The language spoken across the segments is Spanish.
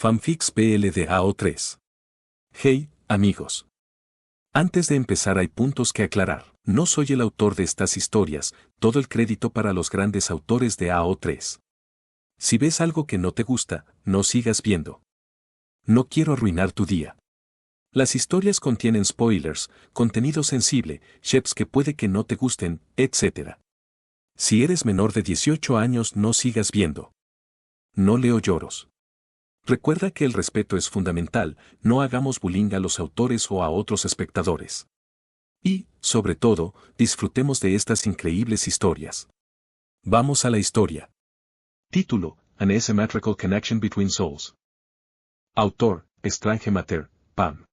Fanfics PL de AO3. Hey, amigos. Antes de empezar hay puntos que aclarar. No soy el autor de estas historias, todo el crédito para los grandes autores de AO3. Si ves algo que no te gusta, no sigas viendo. No quiero arruinar tu día. Las historias contienen spoilers, contenido sensible, chefs que puede que no te gusten, etc. Si eres menor de 18 años no sigas viendo. No leo lloros. Recuerda que el respeto es fundamental, no hagamos bullying a los autores o a otros espectadores. Y, sobre todo, disfrutemos de estas increíbles historias. Vamos a la historia. Título: An Asymmetrical Connection Between Souls. Autor: Strange Matter, Pam.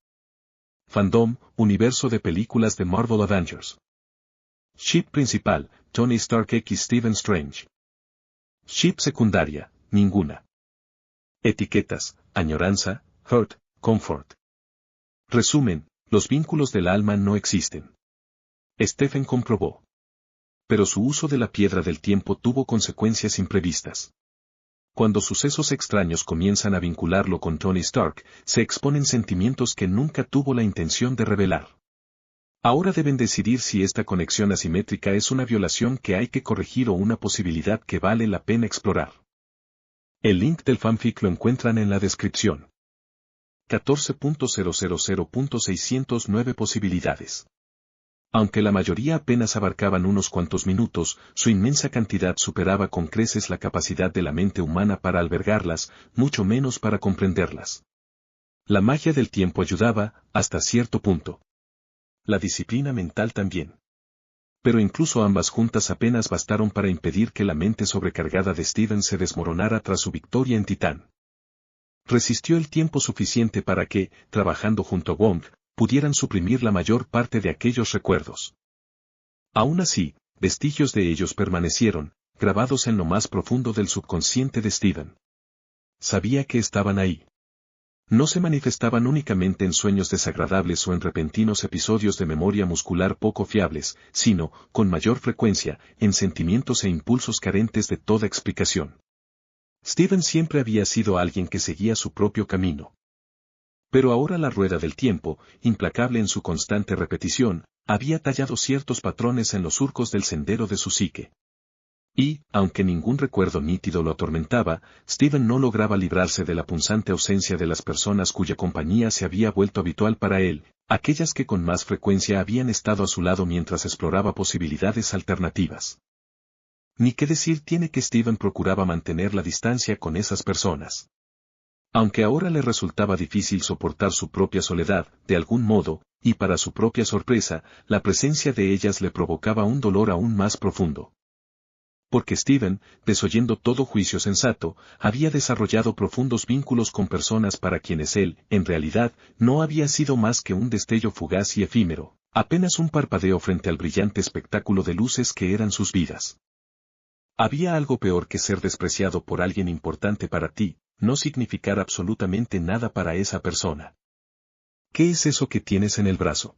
Fandom: Universo de películas de Marvel Avengers. Ship principal: Tony Stark x Stephen Strange. Ship secundaria: ninguna. Etiquetas: añoranza, hurt, comfort. Resumen: los vínculos del alma no existen. Stephen comprobó. Pero su uso de la piedra del tiempo tuvo consecuencias imprevistas. Cuando sucesos extraños comienzan a vincularlo con Tony Stark, se exponen sentimientos que nunca tuvo la intención de revelar. Ahora deben decidir si esta conexión asimétrica es una violación que hay que corregir o una posibilidad que vale la pena explorar. El link del fanfic lo encuentran en la descripción. 14.000.609 posibilidades. Aunque la mayoría apenas abarcaban unos cuantos minutos, su inmensa cantidad superaba con creces la capacidad de la mente humana para albergarlas, mucho menos para comprenderlas. La magia del tiempo ayudaba, hasta cierto punto. La disciplina mental también. Pero incluso ambas juntas apenas bastaron para impedir que la mente sobrecargada de Steven se desmoronara tras su victoria en Titán. Resistió el tiempo suficiente para que, trabajando junto a Wong, pudieran suprimir la mayor parte de aquellos recuerdos. Aún así, vestigios de ellos permanecieron, grabados en lo más profundo del subconsciente de Steven. Sabía que estaban ahí. No se manifestaban únicamente en sueños desagradables o en repentinos episodios de memoria muscular poco fiables, sino, con mayor frecuencia, en sentimientos e impulsos carentes de toda explicación. Steven siempre había sido alguien que seguía su propio camino. Pero ahora la rueda del tiempo, implacable en su constante repetición, había tallado ciertos patrones en los surcos del sendero de su psique. Y, aunque ningún recuerdo nítido lo atormentaba, Steven no lograba librarse de la punzante ausencia de las personas cuya compañía se había vuelto habitual para él, aquellas que con más frecuencia habían estado a su lado mientras exploraba posibilidades alternativas. Ni qué decir tiene que Steven procuraba mantener la distancia con esas personas. Aunque ahora le resultaba difícil soportar su propia soledad, de algún modo, y para su propia sorpresa, la presencia de ellas le provocaba un dolor aún más profundo. Porque Steven, desoyendo todo juicio sensato, había desarrollado profundos vínculos con personas para quienes él, en realidad, no había sido más que un destello fugaz y efímero, apenas un parpadeo frente al brillante espectáculo de luces que eran sus vidas. Había algo peor que ser despreciado por alguien importante para ti, no significar absolutamente nada para esa persona. ¿Qué es eso que tienes en el brazo?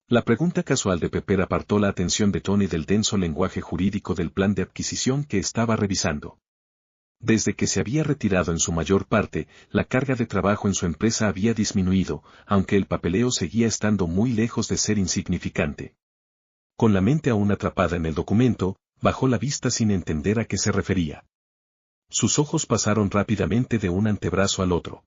La pregunta casual de Pepper apartó la atención de Tony del denso lenguaje jurídico del plan de adquisición que estaba revisando. Desde que se había retirado en su mayor parte, la carga de trabajo en su empresa había disminuido, aunque el papeleo seguía estando muy lejos de ser insignificante. Con la mente aún atrapada en el documento, bajó la vista sin entender a qué se refería. Sus ojos pasaron rápidamente de un antebrazo al otro.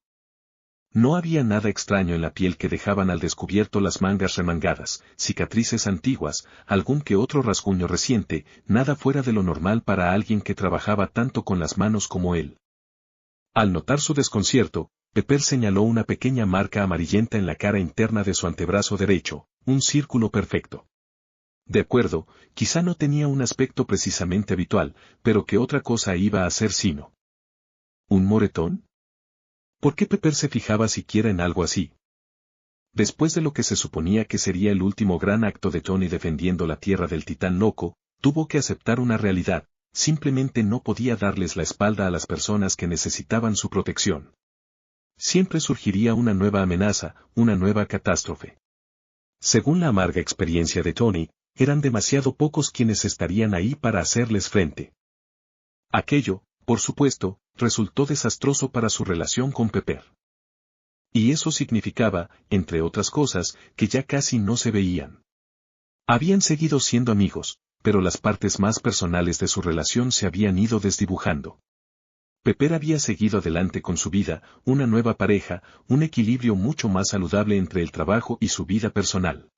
No había nada extraño en la piel que dejaban al descubierto las mangas remangadas, cicatrices antiguas, algún que otro rasguño reciente, nada fuera de lo normal para alguien que trabajaba tanto con las manos como él. Al notar su desconcierto, Pepper señaló una pequeña marca amarillenta en la cara interna de su antebrazo derecho, un círculo perfecto. De acuerdo, quizá no tenía un aspecto precisamente habitual, pero ¿qué otra cosa iba a ser sino? ¿Un moretón? ¿Por qué Pepper se fijaba siquiera en algo así? Después de lo que se suponía que sería el último gran acto de Tony defendiendo la tierra del titán loco, tuvo que aceptar una realidad: simplemente no podía darles la espalda a las personas que necesitaban su protección. Siempre surgiría una nueva amenaza, una nueva catástrofe. Según la amarga experiencia de Tony, eran demasiado pocos quienes estarían ahí para hacerles frente. Aquello, por supuesto, resultó desastroso para su relación con Pepper. Y eso significaba, entre otras cosas, que ya casi no se veían. Habían seguido siendo amigos, pero las partes más personales de su relación se habían ido desdibujando. Pepper había seguido adelante con su vida, una nueva pareja, un equilibrio mucho más saludable entre el trabajo y su vida personal.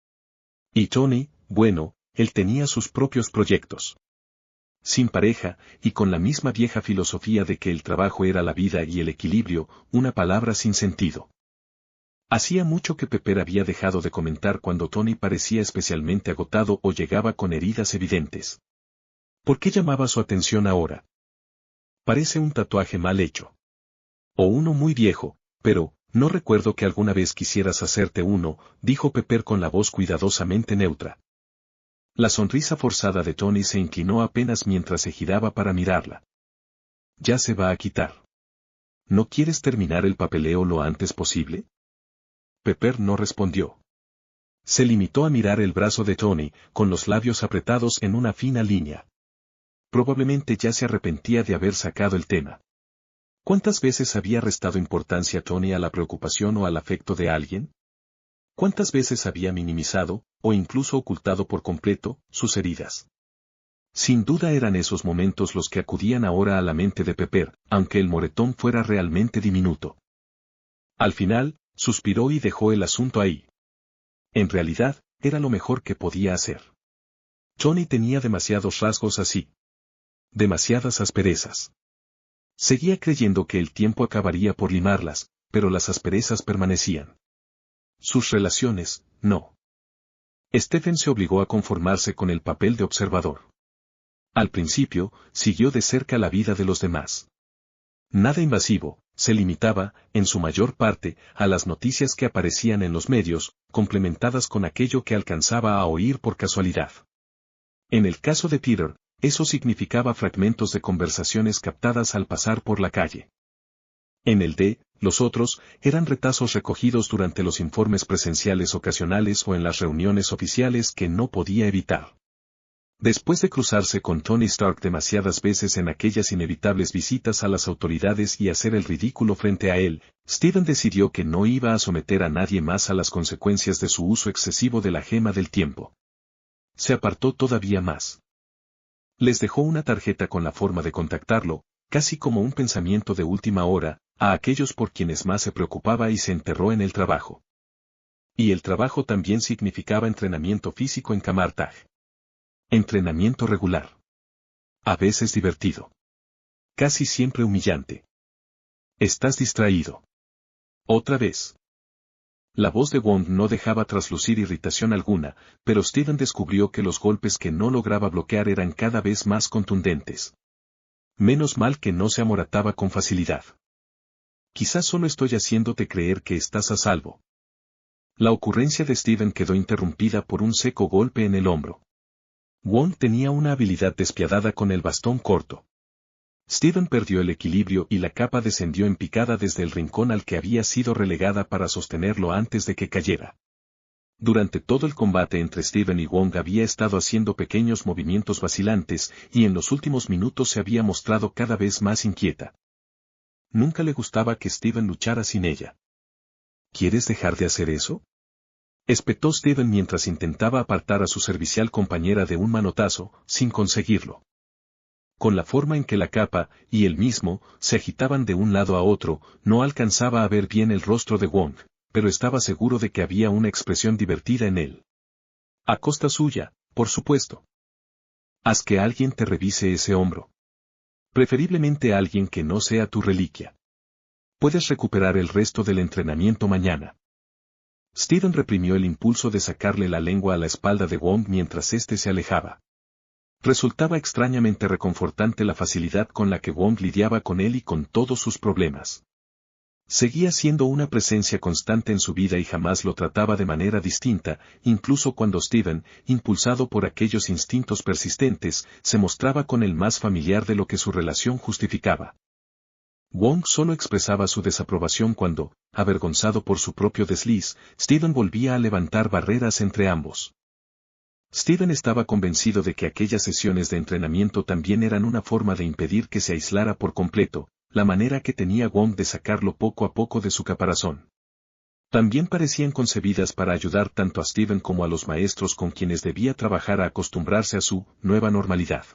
Y Tony, bueno, él tenía sus propios proyectos. Sin pareja, y con la misma vieja filosofía de que el trabajo era la vida y el equilibrio, una palabra sin sentido. Hacía mucho que Pepper había dejado de comentar cuando Tony parecía especialmente agotado o llegaba con heridas evidentes. ¿Por qué llamaba su atención ahora? Parece un tatuaje mal hecho. O uno muy viejo, pero, no recuerdo que alguna vez quisieras hacerte uno, dijo Pepper con la voz cuidadosamente neutra. La sonrisa forzada de Tony se inclinó apenas mientras se giraba para mirarla. Ya se va a quitar. ¿No quieres terminar el papeleo lo antes posible? Pepper no respondió. Se limitó a mirar el brazo de Tony, con los labios apretados en una fina línea. Probablemente ya se arrepentía de haber sacado el tema. ¿Cuántas veces había restado importancia Tony a la preocupación o al afecto de alguien? ¿Cuántas veces había minimizado, o incluso ocultado por completo, sus heridas? Sin duda eran esos momentos los que acudían ahora a la mente de Pepper, aunque el moretón fuera realmente diminuto. Al final, suspiró y dejó el asunto ahí. En realidad, era lo mejor que podía hacer. Tony tenía demasiados rasgos así. Demasiadas asperezas. Seguía creyendo que el tiempo acabaría por limarlas, pero las asperezas permanecían. Sus relaciones, no. Stephen se obligó a conformarse con el papel de observador. Al principio, siguió de cerca la vida de los demás. Nada invasivo, se limitaba, en su mayor parte, a las noticias que aparecían en los medios, complementadas con aquello que alcanzaba a oír por casualidad. En el caso de Peter, eso significaba fragmentos de conversaciones captadas al pasar por la calle. En el de los otros, eran retazos recogidos durante los informes presenciales ocasionales o en las reuniones oficiales que no podía evitar. Después de cruzarse con Tony Stark demasiadas veces en aquellas inevitables visitas a las autoridades y hacer el ridículo frente a él, Stephen decidió que no iba a someter a nadie más a las consecuencias de su uso excesivo de la gema del tiempo. Se apartó todavía más. Les dejó una tarjeta con la forma de contactarlo, casi como un pensamiento de última hora, a aquellos por quienes más se preocupaba y se enterró en el trabajo. Y el trabajo también significaba entrenamiento físico en Camartag. Entrenamiento regular. A veces divertido. Casi siempre humillante. Estás distraído. Otra vez. La voz de Wong no dejaba traslucir irritación alguna, pero Stephen descubrió que los golpes que no lograba bloquear eran cada vez más contundentes. Menos mal que no se amorataba con facilidad. Quizás solo estoy haciéndote creer que estás a salvo. La ocurrencia de Stephen quedó interrumpida por un seco golpe en el hombro. Wong tenía una habilidad despiadada con el bastón corto. Stephen perdió el equilibrio y la capa descendió en picada desde el rincón al que había sido relegada para sostenerlo antes de que cayera. Durante todo el combate entre Stephen y Wong había estado haciendo pequeños movimientos vacilantes y en los últimos minutos se había mostrado cada vez más inquieta. Nunca le gustaba que Stephen luchara sin ella. ¿Quieres dejar de hacer eso?, espetó Stephen mientras intentaba apartar a su servicial compañera de un manotazo, sin conseguirlo. Con la forma en que la capa, y él mismo, se agitaban de un lado a otro, no alcanzaba a ver bien el rostro de Wong, pero estaba seguro de que había una expresión divertida en él. A costa suya, por supuesto. Haz que alguien te revise ese hombro. Preferiblemente alguien que no sea tu reliquia. Puedes recuperar el resto del entrenamiento mañana. Stephen reprimió el impulso de sacarle la lengua a la espalda de Wong mientras éste se alejaba. Resultaba extrañamente reconfortante la facilidad con la que Wong lidiaba con él y con todos sus problemas. Seguía siendo una presencia constante en su vida y jamás lo trataba de manera distinta, incluso cuando Stephen, impulsado por aquellos instintos persistentes, se mostraba con él más familiar de lo que su relación justificaba. Wong solo expresaba su desaprobación cuando, avergonzado por su propio desliz, Stephen volvía a levantar barreras entre ambos. Steven estaba convencido de que aquellas sesiones de entrenamiento también eran una forma de impedir que se aislara por completo, la manera que tenía Wong de sacarlo poco a poco de su caparazón. También parecían concebidas para ayudar tanto a Steven como a los maestros con quienes debía trabajar a acostumbrarse a su nueva normalidad.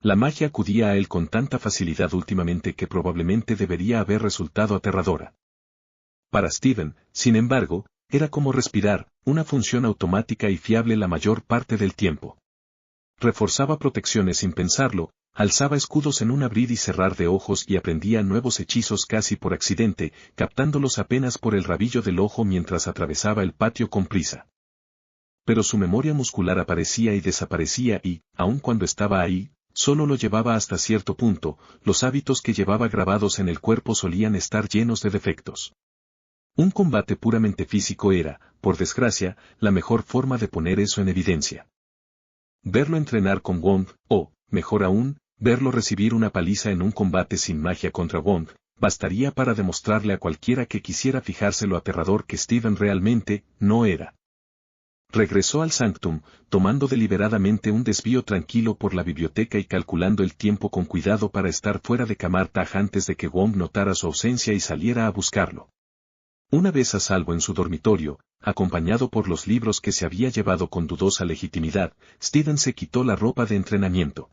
La magia acudía a él con tanta facilidad últimamente que probablemente debería haber resultado aterradora. Para Steven, sin embargo, era como respirar, una función automática y fiable la mayor parte del tiempo. Reforzaba protecciones sin pensarlo, alzaba escudos en un abrir y cerrar de ojos y aprendía nuevos hechizos casi por accidente, captándolos apenas por el rabillo del ojo mientras atravesaba el patio con prisa. Pero su memoria muscular aparecía y desaparecía y, aun cuando estaba ahí, solo lo llevaba hasta cierto punto, los hábitos que llevaba grabados en el cuerpo solían estar llenos de defectos. Un combate puramente físico era, por desgracia, la mejor forma de poner eso en evidencia. Verlo entrenar con Wong, o, mejor aún, verlo recibir una paliza en un combate sin magia contra Wong, bastaría para demostrarle a cualquiera que quisiera fijarse lo aterrador que Steven realmente no era. Regresó al Sanctum, tomando deliberadamente un desvío tranquilo por la biblioteca y calculando el tiempo con cuidado para estar fuera de Camartaj antes de que Wong notara su ausencia y saliera a buscarlo. Una vez a salvo en su dormitorio, acompañado por los libros que se había llevado con dudosa legitimidad, Steven se quitó la ropa de entrenamiento.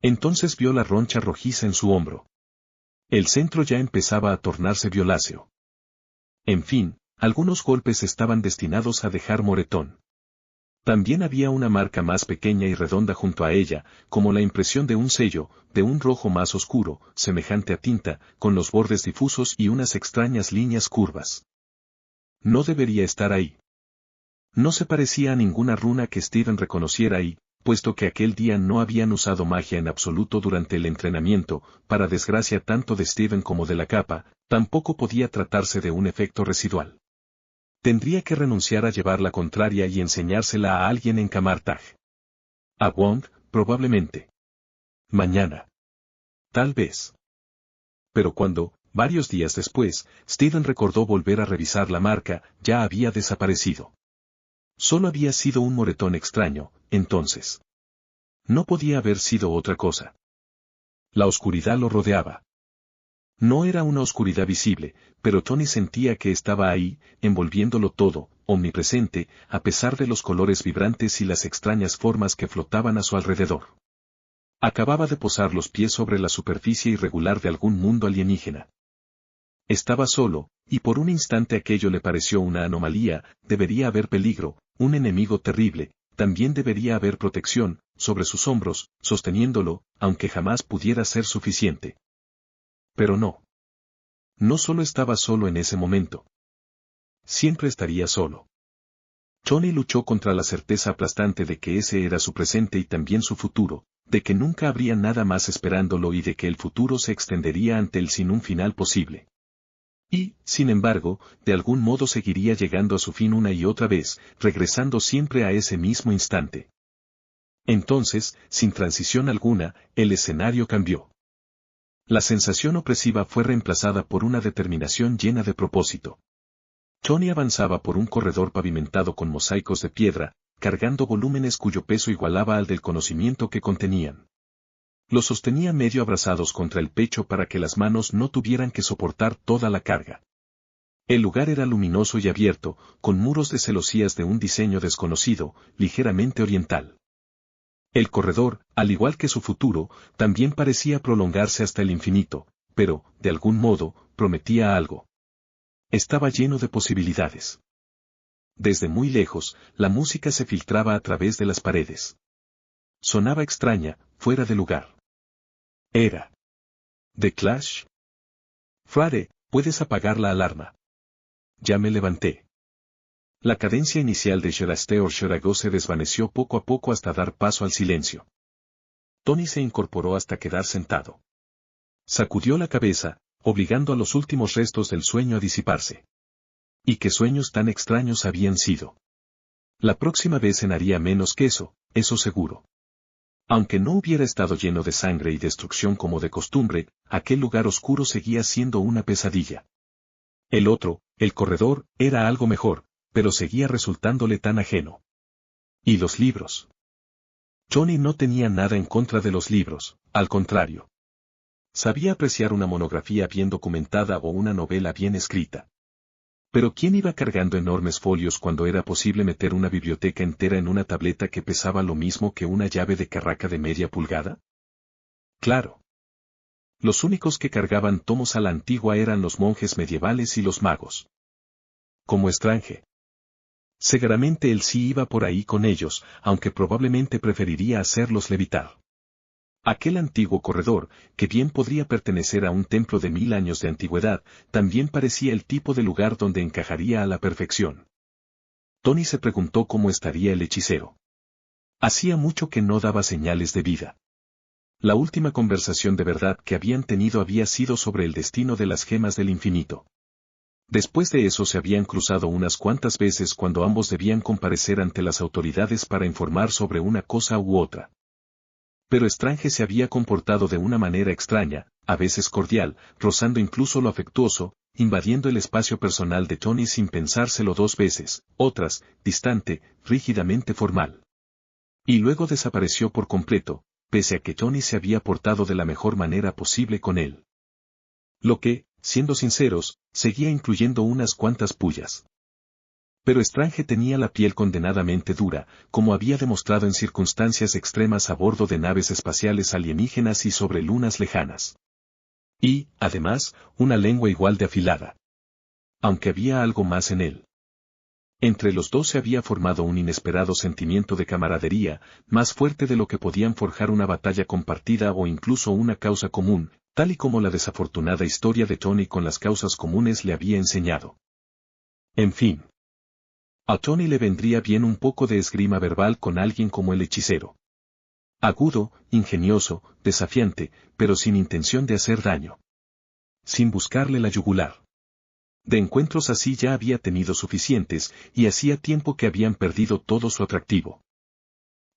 Entonces vio la roncha rojiza en su hombro. El centro ya empezaba a tornarse violáceo. En fin, algunos golpes estaban destinados a dejar moretón. También había una marca más pequeña y redonda junto a ella, como la impresión de un sello, de un rojo más oscuro, semejante a tinta, con los bordes difusos y unas extrañas líneas curvas. No debería estar ahí. No se parecía a ninguna runa que Steven reconociera y, puesto que aquel día no habían usado magia en absoluto durante el entrenamiento, para desgracia tanto de Steven como de la capa, tampoco podía tratarse de un efecto residual. Tendría que renunciar a llevar la contraria y enseñársela a alguien en Camartaj. A Wong, probablemente. Mañana. Tal vez. Pero cuando, varios días después, Steven recordó volver a revisar la marca, ya había desaparecido. Solo había sido un moretón extraño, entonces. No podía haber sido otra cosa. La oscuridad lo rodeaba. No era una oscuridad visible, pero Tony sentía que estaba ahí, envolviéndolo todo, omnipresente, a pesar de los colores vibrantes y las extrañas formas que flotaban a su alrededor. Acababa de posar los pies sobre la superficie irregular de algún mundo alienígena. Estaba solo, y por un instante aquello le pareció una anomalía, debería haber peligro, un enemigo terrible, también debería haber protección, sobre sus hombros, sosteniéndolo, aunque jamás pudiera ser suficiente. Pero no. No solo estaba solo en ese momento. Siempre estaría solo. Tony luchó contra la certeza aplastante de que ese era su presente y también su futuro, de que nunca habría nada más esperándolo y de que el futuro se extendería ante él sin un final posible. Y, sin embargo, de algún modo seguiría llegando a su fin una y otra vez, regresando siempre a ese mismo instante. Entonces, sin transición alguna, el escenario cambió. La sensación opresiva fue reemplazada por una determinación llena de propósito. Tony avanzaba por un corredor pavimentado con mosaicos de piedra, cargando volúmenes cuyo peso igualaba al del conocimiento que contenían. Los sostenía medio abrazados contra el pecho para que las manos no tuvieran que soportar toda la carga. El lugar era luminoso y abierto, con muros de celosías de un diseño desconocido, ligeramente oriental. El corredor, al igual que su futuro, también parecía prolongarse hasta el infinito, pero, de algún modo, prometía algo. Estaba lleno de posibilidades. Desde muy lejos, la música se filtraba a través de las paredes. Sonaba extraña, fuera de lugar. Era The Clash. Frade, puedes apagar la alarma. Ya me levanté. La cadencia inicial de Sheraste or Sherago se desvaneció poco a poco hasta dar paso al silencio. Tony se incorporó hasta quedar sentado. Sacudió la cabeza, obligando a los últimos restos del sueño a disiparse. Y qué sueños tan extraños habían sido. La próxima vez cenaría menos queso, eso seguro. Aunque no hubiera estado lleno de sangre y destrucción como de costumbre, aquel lugar oscuro seguía siendo una pesadilla. El otro, el corredor, era algo mejor, pero seguía resultándole tan ajeno. ¿Y los libros? Johnny no tenía nada en contra de los libros, al contrario. Sabía apreciar una monografía bien documentada o una novela bien escrita. Pero ¿quién iba cargando enormes folios cuando era posible meter una biblioteca entera en una tableta que pesaba lo mismo que una llave de carraca de media pulgada? Claro. Los únicos que cargaban tomos a la antigua eran los monjes medievales y los magos. Como Strange. Seguramente él sí iba por ahí con ellos, aunque probablemente preferiría hacerlos levitar. Aquel antiguo corredor, que bien podría pertenecer a un templo de 1000 años de antigüedad, también parecía el tipo de lugar donde encajaría a la perfección. Tony se preguntó cómo estaría el hechicero. Hacía mucho que no daba señales de vida. La última conversación de verdad que habían tenido había sido sobre el destino de las gemas del infinito. Después de eso se habían cruzado unas cuantas veces cuando ambos debían comparecer ante las autoridades para informar sobre una cosa u otra. Pero Strange se había comportado de una manera extraña, a veces cordial, rozando incluso lo afectuoso, invadiendo el espacio personal de Tony sin pensárselo 2 veces, otras, distante, rígidamente formal. Y luego desapareció por completo, pese a que Tony se había portado de la mejor manera posible con él. Lo que, siendo sinceros, seguía incluyendo unas cuantas pullas. Pero Strange tenía la piel condenadamente dura, como había demostrado en circunstancias extremas a bordo de naves espaciales alienígenas y sobre lunas lejanas. Y, además, una lengua igual de afilada. Aunque había algo más en él. Entre los dos se había formado un inesperado sentimiento de camaradería, más fuerte de lo que podían forjar una batalla compartida o incluso una causa común, tal y como la desafortunada historia de Tony con las causas comunes le había enseñado. En fin. A Tony le vendría bien un poco de esgrima verbal con alguien como el hechicero. Agudo, ingenioso, desafiante, pero sin intención de hacer daño. Sin buscarle la yugular. De encuentros así ya había tenido suficientes, y hacía tiempo que habían perdido todo su atractivo.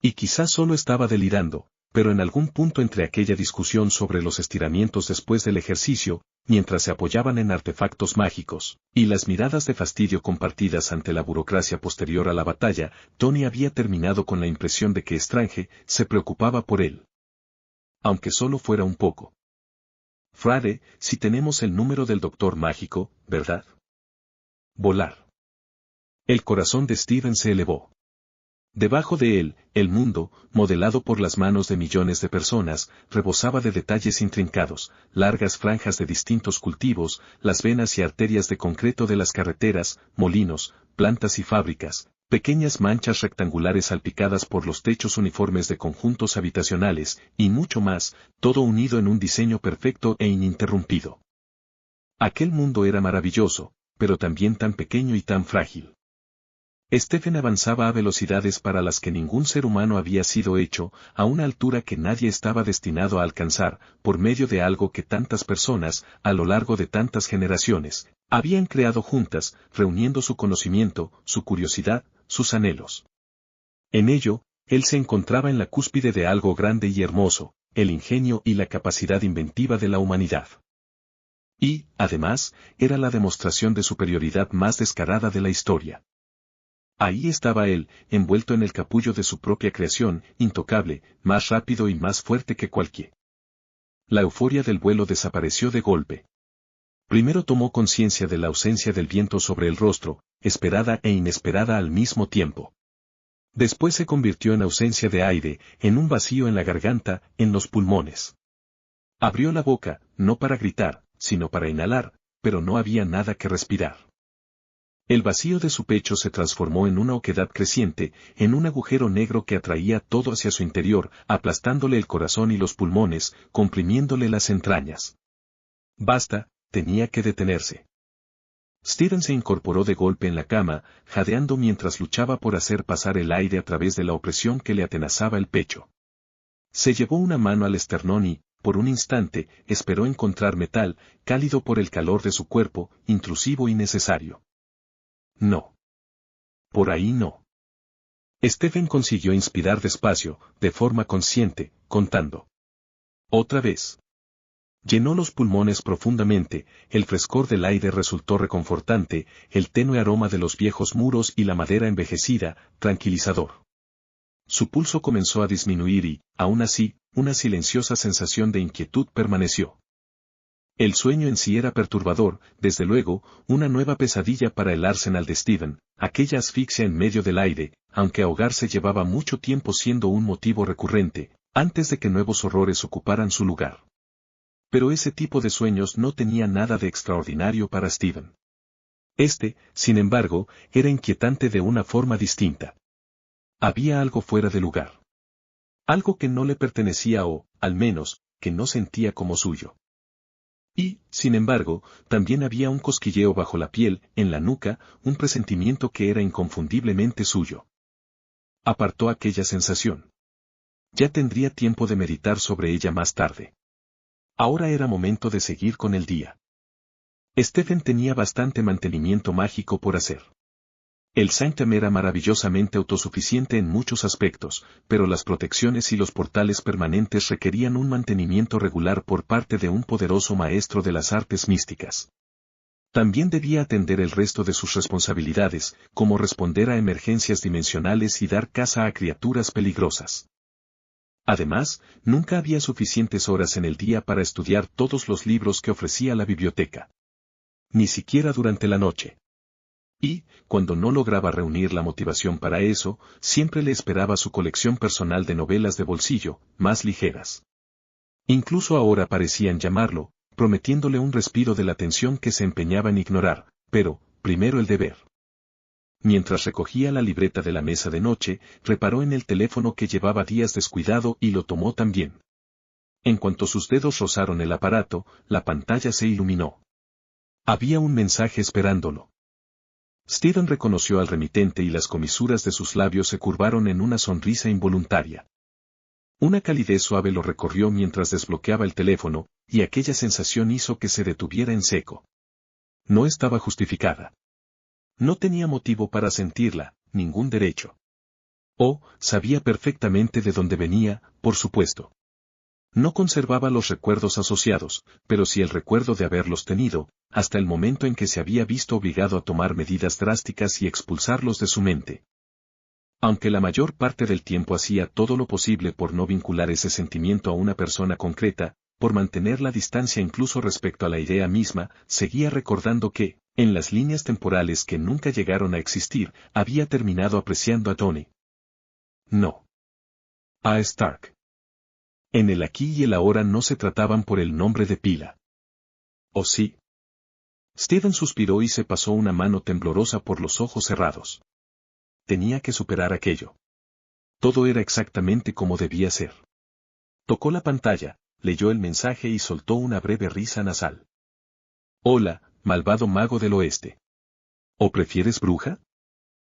Y quizás solo estaba delirando, pero en algún punto entre aquella discusión sobre los estiramientos después del ejercicio, mientras se apoyaban en artefactos mágicos, y las miradas de fastidio compartidas ante la burocracia posterior a la batalla, Tony había terminado con la impresión de que Strange se preocupaba por él. Aunque solo fuera un poco. Frade, si tenemos el número del doctor mágico, ¿verdad? Volar. El corazón de Steven se elevó. Debajo de él, el mundo, modelado por las manos de millones de personas, rebosaba de detalles intrincados, largas franjas de distintos cultivos, las venas y arterias de concreto de las carreteras, molinos, plantas y fábricas, pequeñas manchas rectangulares salpicadas por los techos uniformes de conjuntos habitacionales, y mucho más, todo unido en un diseño perfecto e ininterrumpido. Aquel mundo era maravilloso, pero también tan pequeño y tan frágil. Stephen avanzaba a velocidades para las que ningún ser humano había sido hecho, a una altura que nadie estaba destinado a alcanzar, por medio de algo que tantas personas, a lo largo de tantas generaciones, habían creado juntas, reuniendo su conocimiento, su curiosidad, sus anhelos. En ello, él se encontraba en la cúspide de algo grande y hermoso, el ingenio y la capacidad inventiva de la humanidad. Y, además, era la demostración de superioridad más descarada de la historia. Ahí estaba él, envuelto en el capullo de su propia creación, intocable, más rápido y más fuerte que cualquier. La euforia del vuelo desapareció de golpe. Primero tomó conciencia de la ausencia del viento sobre el rostro, esperada e inesperada al mismo tiempo. Después se convirtió en ausencia de aire, en un vacío en la garganta, en los pulmones. Abrió la boca, no para gritar, sino para inhalar, pero no había nada que respirar. El vacío de su pecho se transformó en una oquedad creciente, en un agujero negro que atraía todo hacia su interior, aplastándole el corazón y los pulmones, comprimiéndole las entrañas. Basta, tenía que detenerse. Steven se incorporó de golpe en la cama, jadeando mientras luchaba por hacer pasar el aire a través de la opresión que le atenazaba el pecho. Se llevó una mano al esternón y, por un instante, esperó encontrar metal, cálido por el calor de su cuerpo, intrusivo y necesario. No. Por ahí no. Stephen consiguió inspirar despacio, de forma consciente, contando. Otra vez. Llenó los pulmones profundamente, el frescor del aire resultó reconfortante, el tenue aroma de los viejos muros y la madera envejecida, tranquilizador. Su pulso comenzó a disminuir y, aún así, una silenciosa sensación de inquietud permaneció. El sueño en sí era perturbador, desde luego, una nueva pesadilla para el Arsenal de Steven, aquella asfixia en medio del aire, aunque ahogarse llevaba mucho tiempo siendo un motivo recurrente, antes de que nuevos horrores ocuparan su lugar. Pero ese tipo de sueños no tenía nada de extraordinario para Steven. Sin embargo, era inquietante de una forma distinta. Había algo fuera de lugar. Algo que no le pertenecía o, al menos, que no sentía como suyo. Y, sin embargo, también había un cosquilleo bajo la piel, en la nuca, un presentimiento que era inconfundiblemente suyo. Apartó aquella sensación. Ya tendría tiempo de meditar sobre ella más tarde. Ahora era momento de seguir con el día. Stephen tenía bastante mantenimiento mágico por hacer. El Sanctum era maravillosamente autosuficiente en muchos aspectos, pero las protecciones y los portales permanentes requerían un mantenimiento regular por parte de un poderoso maestro de las artes místicas. También debía atender el resto de sus responsabilidades, como responder a emergencias dimensionales y dar caza a criaturas peligrosas. Además, nunca había suficientes horas en el día para estudiar todos los libros que ofrecía la biblioteca. Ni siquiera durante la noche. Y, cuando no lograba reunir la motivación para eso, siempre le esperaba su colección personal de novelas de bolsillo, más ligeras. Incluso ahora parecían llamarlo, prometiéndole un respiro de la tensión que se empeñaba en ignorar, pero, primero el deber. Mientras recogía la libreta de la mesa de noche, reparó en el teléfono que llevaba días descuidado y lo tomó también. En cuanto sus dedos rozaron el aparato, la pantalla se iluminó. Había un mensaje esperándolo. Steven reconoció al remitente y las comisuras de sus labios se curvaron en una sonrisa involuntaria. Una calidez suave lo recorrió mientras desbloqueaba el teléfono, y aquella sensación hizo que se detuviera en seco. No estaba justificada. No tenía motivo para sentirla, ningún derecho. Sabía perfectamente de dónde venía, por supuesto. No conservaba los recuerdos asociados, pero sí el recuerdo de haberlos tenido, hasta el momento en que se había visto obligado a tomar medidas drásticas y expulsarlos de su mente. Aunque la mayor parte del tiempo hacía todo lo posible por no vincular ese sentimiento a una persona concreta, por mantener la distancia incluso respecto a la idea misma, seguía recordando que, en las líneas temporales que nunca llegaron a existir, había terminado apreciando a Tony. No. A Stark. En el aquí y el ahora no se trataban por el nombre de pila. ¿O sí? Steven suspiró y se pasó una mano temblorosa por los ojos cerrados. Tenía que superar aquello. Todo era exactamente como debía ser. Tocó la pantalla, leyó el mensaje y soltó una breve risa nasal. Hola, malvado mago del oeste. ¿O prefieres bruja?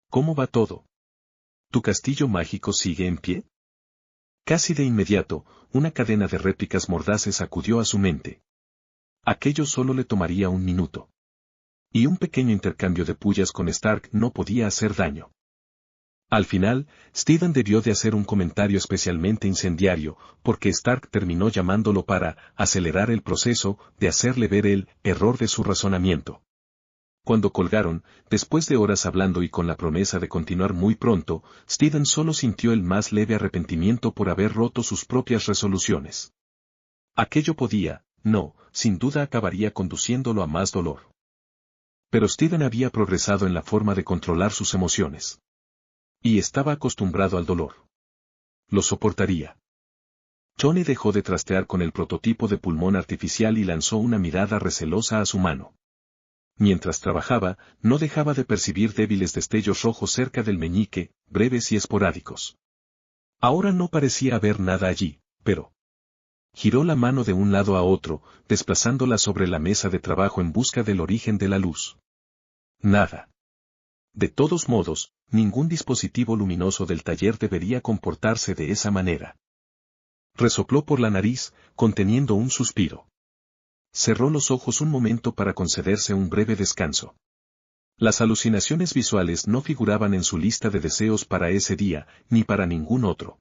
¿Cómo va todo? ¿Tu castillo mágico sigue en pie? Casi de inmediato, una cadena de réplicas mordaces acudió a su mente. Aquello solo le tomaría un minuto. Y un pequeño intercambio de pullas con Stark no podía hacer daño. Al final, Steven debió de hacer un comentario especialmente incendiario, porque Stark terminó llamándolo para acelerar el proceso de hacerle ver el error de su razonamiento. Cuando colgaron, después de horas hablando y con la promesa de continuar muy pronto, Steven solo sintió el más leve arrepentimiento por haber roto sus propias resoluciones. Aquello sin duda acabaría conduciéndolo a más dolor. Pero Steven había progresado en la forma de controlar sus emociones. Y estaba acostumbrado al dolor. Lo soportaría. Johnny dejó de trastear con el prototipo de pulmón artificial y lanzó una mirada recelosa a su mano. Mientras trabajaba, no dejaba de percibir débiles destellos rojos cerca del meñique, breves y esporádicos. Ahora no parecía haber nada allí, pero... Giró la mano de un lado a otro, desplazándola sobre la mesa de trabajo en busca del origen de la luz. Nada. De todos modos, ningún dispositivo luminoso del taller debería comportarse de esa manera. Resopló por la nariz, conteniendo un suspiro. Cerró los ojos un momento para concederse un breve descanso. Las alucinaciones visuales no figuraban en su lista de deseos para ese día, ni para ningún otro.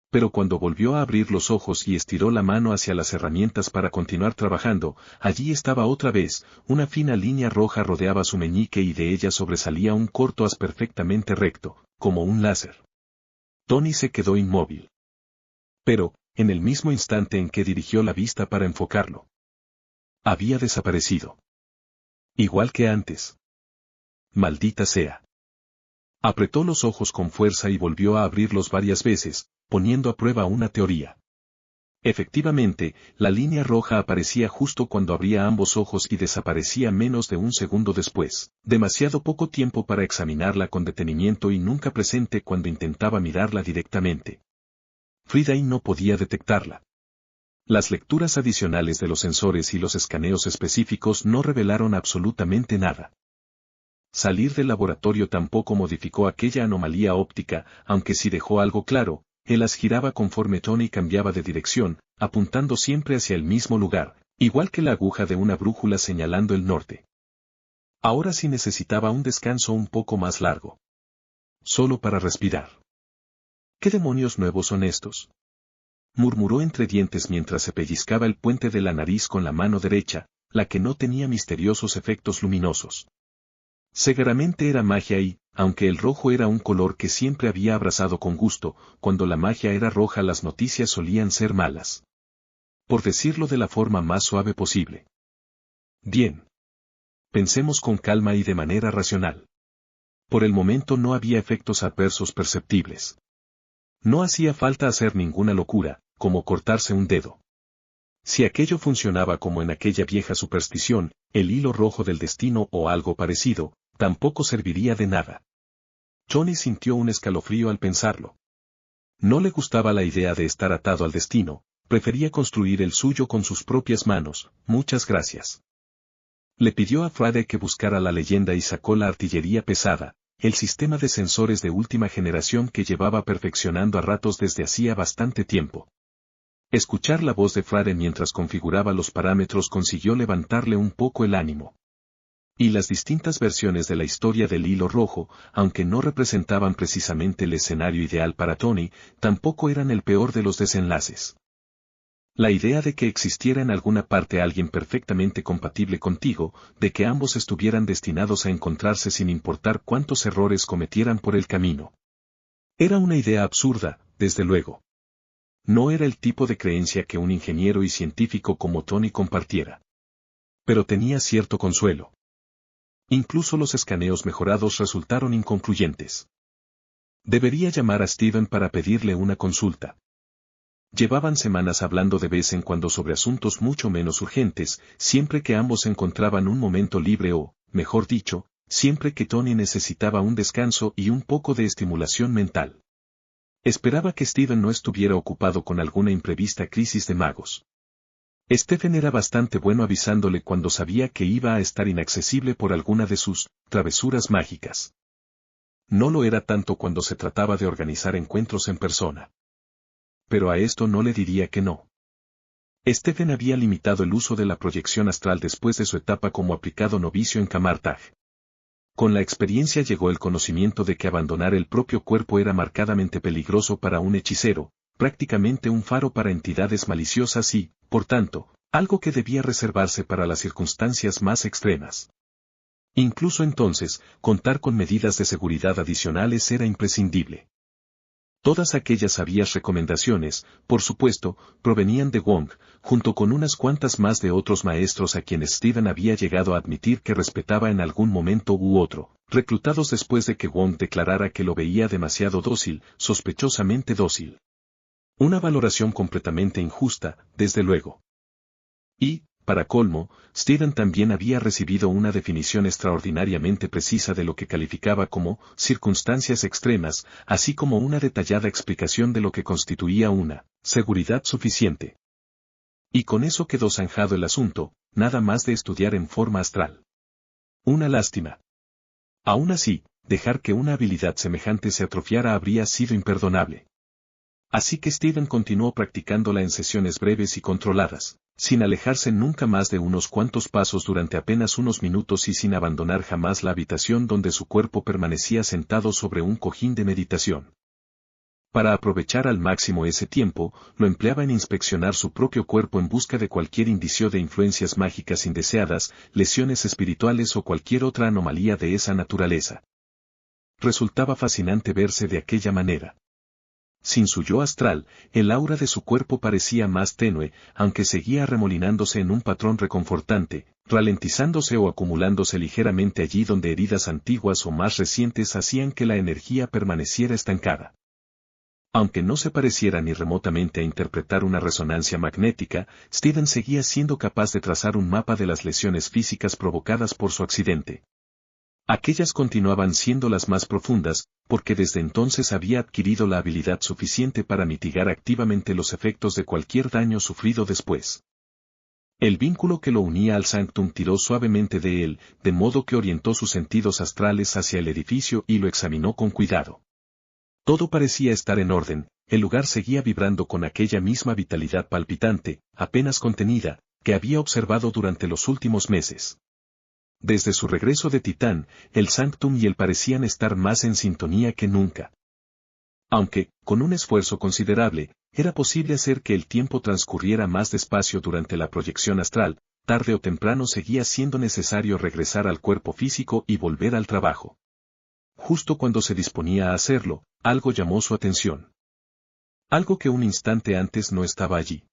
Pero cuando volvió a abrir los ojos y estiró la mano hacia las herramientas para continuar trabajando, allí estaba otra vez, una fina línea roja rodeaba su meñique y de ella sobresalía un corto haz perfectamente recto, como un láser. Tony se quedó inmóvil. Pero, en el mismo instante en que dirigió la vista para enfocarlo, había desaparecido. Igual que antes. Maldita sea. Apretó los ojos con fuerza y volvió a abrirlos varias veces, poniendo a prueba una teoría. Efectivamente, la línea roja aparecía justo cuando abría ambos ojos y desaparecía menos de un segundo después, demasiado poco tiempo para examinarla con detenimiento y nunca presente cuando intentaba mirarla directamente. Friday no podía detectarla. Las lecturas adicionales de los sensores y los escaneos específicos no revelaron absolutamente nada. Salir del laboratorio tampoco modificó aquella anomalía óptica, aunque sí dejó algo claro: él las giraba conforme Tony cambiaba de dirección, apuntando siempre hacia el mismo lugar, igual que la aguja de una brújula señalando el norte. Ahora sí necesitaba un descanso un poco más largo. Solo para respirar. ¿Qué demonios nuevos son estos?, murmuró entre dientes mientras se pellizcaba el puente de la nariz con la mano derecha, la que no tenía misteriosos efectos luminosos. Seguramente era magia y, aunque el rojo era un color que siempre había abrazado con gusto, cuando la magia era roja las noticias solían ser malas. Por decirlo de la forma más suave posible. Bien. Pensemos con calma y de manera racional. Por el momento no había efectos adversos perceptibles. No hacía falta hacer ninguna locura, como cortarse un dedo. Si aquello funcionaba como en aquella vieja superstición, el hilo rojo del destino o algo parecido, tampoco serviría de nada. Tony sintió un escalofrío al pensarlo. No le gustaba la idea de estar atado al destino, prefería construir el suyo con sus propias manos. Muchas gracias. Le pidió a Friday que buscara la leyenda y sacó la artillería pesada, el sistema de sensores de última generación que llevaba perfeccionando a ratos desde hacía bastante tiempo. Escuchar la voz de Friday mientras configuraba los parámetros consiguió levantarle un poco el ánimo. Y las distintas versiones de la historia del hilo rojo, aunque no representaban precisamente el escenario ideal para Tony, tampoco eran el peor de los desenlaces. La idea de que existiera en alguna parte alguien perfectamente compatible contigo, de que ambos estuvieran destinados a encontrarse sin importar cuántos errores cometieran por el camino. Era una idea absurda, desde luego. No era el tipo de creencia que un ingeniero y científico como Tony compartiera. Pero tenía cierto consuelo. Incluso los escaneos mejorados resultaron inconcluyentes. Debería llamar a Steven para pedirle una consulta. Llevaban semanas hablando de vez en cuando sobre asuntos mucho menos urgentes, siempre que ambos encontraban un momento libre o, mejor dicho, siempre que Tony necesitaba un descanso y un poco de estimulación mental. Esperaba que Steven no estuviera ocupado con alguna imprevista crisis de magos. Stephen era bastante bueno avisándole cuando sabía que iba a estar inaccesible por alguna de sus travesuras mágicas. No lo era tanto cuando se trataba de organizar encuentros en persona. Pero a esto no le diría que no. Stephen había limitado el uso de la proyección astral después de su etapa como aplicado novicio en Camartag. Con la experiencia llegó el conocimiento de que abandonar el propio cuerpo era marcadamente peligroso para un hechicero, prácticamente un faro para entidades maliciosas y, por tanto, algo que debía reservarse para las circunstancias más extremas. Incluso entonces, contar con medidas de seguridad adicionales era imprescindible. Todas aquellas sabias recomendaciones, por supuesto, provenían de Wong, junto con unas cuantas más de otros maestros a quienes Steven había llegado a admitir que respetaba en algún momento u otro, reclutados después de que Wong declarara que lo veía demasiado dócil, sospechosamente dócil. Una valoración completamente injusta, desde luego. Y, para colmo, Steven también había recibido una definición extraordinariamente precisa de lo que calificaba como circunstancias extremas, así como una detallada explicación de lo que constituía una seguridad suficiente. Y con eso quedó zanjado el asunto, nada más de estudiar en forma astral. Una lástima. Aún así, dejar que una habilidad semejante se atrofiara habría sido imperdonable. Así que Steven continuó practicándola en sesiones breves y controladas, sin alejarse nunca más de unos cuantos pasos durante apenas unos minutos y sin abandonar jamás la habitación donde su cuerpo permanecía sentado sobre un cojín de meditación. Para aprovechar al máximo ese tiempo, lo empleaba en inspeccionar su propio cuerpo en busca de cualquier indicio de influencias mágicas indeseadas, lesiones espirituales o cualquier otra anomalía de esa naturaleza. Resultaba fascinante verse de aquella manera. sin su yo astral, el aura de su cuerpo parecía más tenue, aunque seguía remolinándose en un patrón reconfortante, ralentizándose o acumulándose ligeramente allí donde heridas antiguas o más recientes hacían que la energía permaneciera estancada. Aunque no se pareciera ni remotamente a interpretar una resonancia magnética, Steven seguía siendo capaz de trazar un mapa de las lesiones físicas provocadas por su accidente. Aquellas continuaban siendo las más profundas, porque desde entonces había adquirido la habilidad suficiente para mitigar activamente los efectos de cualquier daño sufrido después. El vínculo que lo unía al Sanctum tiró suavemente de él, de modo que orientó sus sentidos astrales hacia el edificio y lo examinó con cuidado. Todo parecía estar en orden, el lugar seguía vibrando con aquella misma vitalidad palpitante, apenas contenida, que había observado durante los últimos meses. Desde su regreso de Titán, el Sanctum y él parecían estar más en sintonía que nunca. Aunque, con un esfuerzo considerable, era posible hacer que el tiempo transcurriera más despacio durante la proyección astral, tarde o temprano seguía siendo necesario regresar al cuerpo físico y volver al trabajo. Justo cuando se disponía a hacerlo, algo llamó su atención. Algo que un instante antes no estaba allí.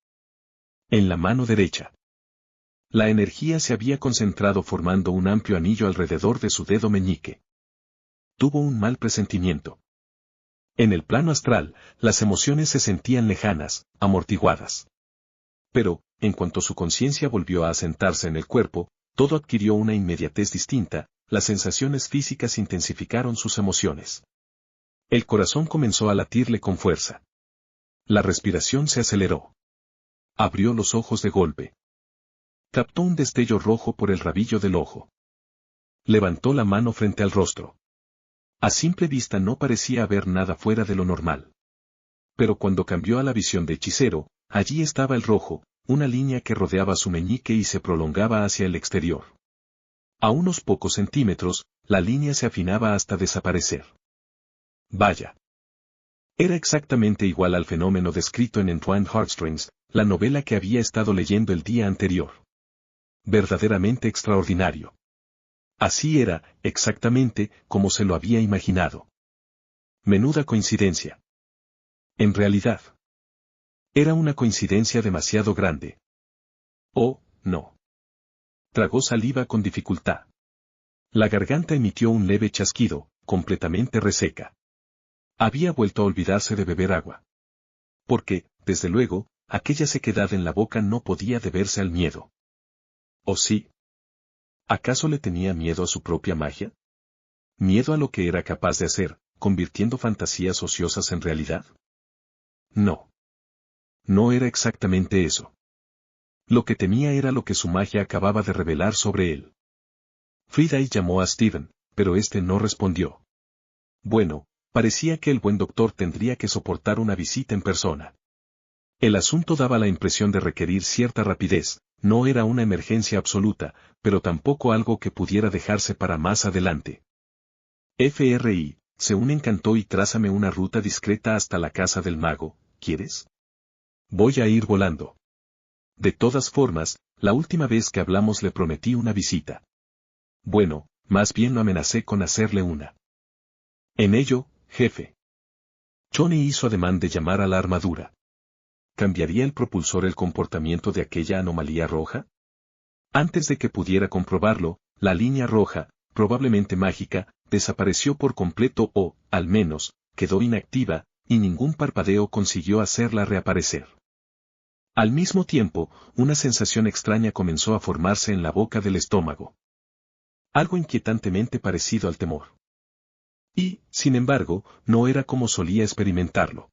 En la mano derecha. La energía se había concentrado formando un amplio anillo alrededor de su dedo meñique. Tuvo un mal presentimiento. En el plano astral, las emociones se sentían lejanas, amortiguadas. Pero, en cuanto su conciencia volvió a asentarse en el cuerpo, todo adquirió una inmediatez distinta, las sensaciones físicas intensificaron sus emociones. El corazón comenzó a latirle con fuerza. La respiración se aceleró. Abrió los ojos de golpe. Captó un destello rojo por el rabillo del ojo. Levantó la mano frente al rostro. A simple vista no parecía haber nada fuera de lo normal. Pero cuando cambió a la visión de hechicero, allí estaba el rojo, una línea que rodeaba su meñique y se prolongaba hacia el exterior. A unos pocos centímetros, la línea se afinaba hasta desaparecer. Vaya. Era exactamente igual al fenómeno descrito en Entwined Heartstrings, la novela que había estado leyendo el día anterior. Verdaderamente extraordinario. Así era, exactamente, como se lo había imaginado. Menuda coincidencia. En realidad, era una coincidencia demasiado grande. Oh, no. Tragó saliva con dificultad. La garganta emitió un leve chasquido, completamente reseca. Había vuelto a olvidarse de beber agua. Porque, desde luego, aquella sequedad en la boca no podía deberse al miedo. ¿O sí? ¿Acaso le tenía miedo a su propia magia? ¿Miedo a lo que era capaz de hacer, convirtiendo fantasías ociosas en realidad? No. No era exactamente eso. Lo que temía era lo que su magia acababa de revelar sobre él. Friday llamó a Steven, pero este no respondió. Bueno, parecía que el buen doctor tendría que soportar una visita en persona. El asunto daba la impresión de requerir cierta rapidez, no era una emergencia absoluta, pero tampoco algo que pudiera dejarse para más adelante. FRI, Seún encantó y trázame una ruta discreta hasta la casa del mago, ¿quieres? Voy a ir volando. De todas formas, la última vez que hablamos le prometí una visita. Bueno, más bien lo amenacé con hacerle una. En ello, jefe. Johnny hizo ademán de llamar a la armadura. ¿Cambiaría el propulsor el comportamiento de aquella anomalía roja? Antes de que pudiera comprobarlo, la línea roja, probablemente mágica, desapareció por completo o, al menos, quedó inactiva, y ningún parpadeo consiguió hacerla reaparecer. Al mismo tiempo, una sensación extraña comenzó a formarse en la boca del estómago. Algo inquietantemente parecido al temor. Y, sin embargo, no era como solía experimentarlo.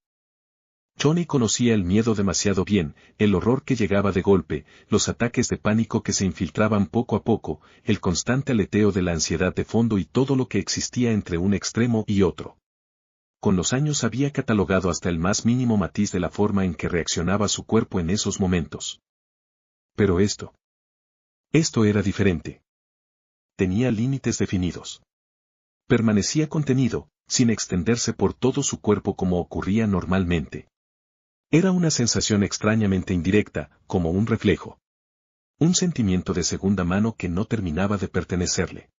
Johnny conocía el miedo demasiado bien, el horror que llegaba de golpe, los ataques de pánico que se infiltraban poco a poco, el constante aleteo de la ansiedad de fondo y todo lo que existía entre un extremo y otro. Con los años había catalogado hasta el más mínimo matiz de la forma en que reaccionaba su cuerpo en esos momentos. Pero esto era diferente. Tenía límites definidos. Permanecía contenido, sin extenderse por todo su cuerpo como ocurría normalmente. Era una sensación extrañamente indirecta, como un reflejo. Un sentimiento de segunda mano que no terminaba de pertenecerle.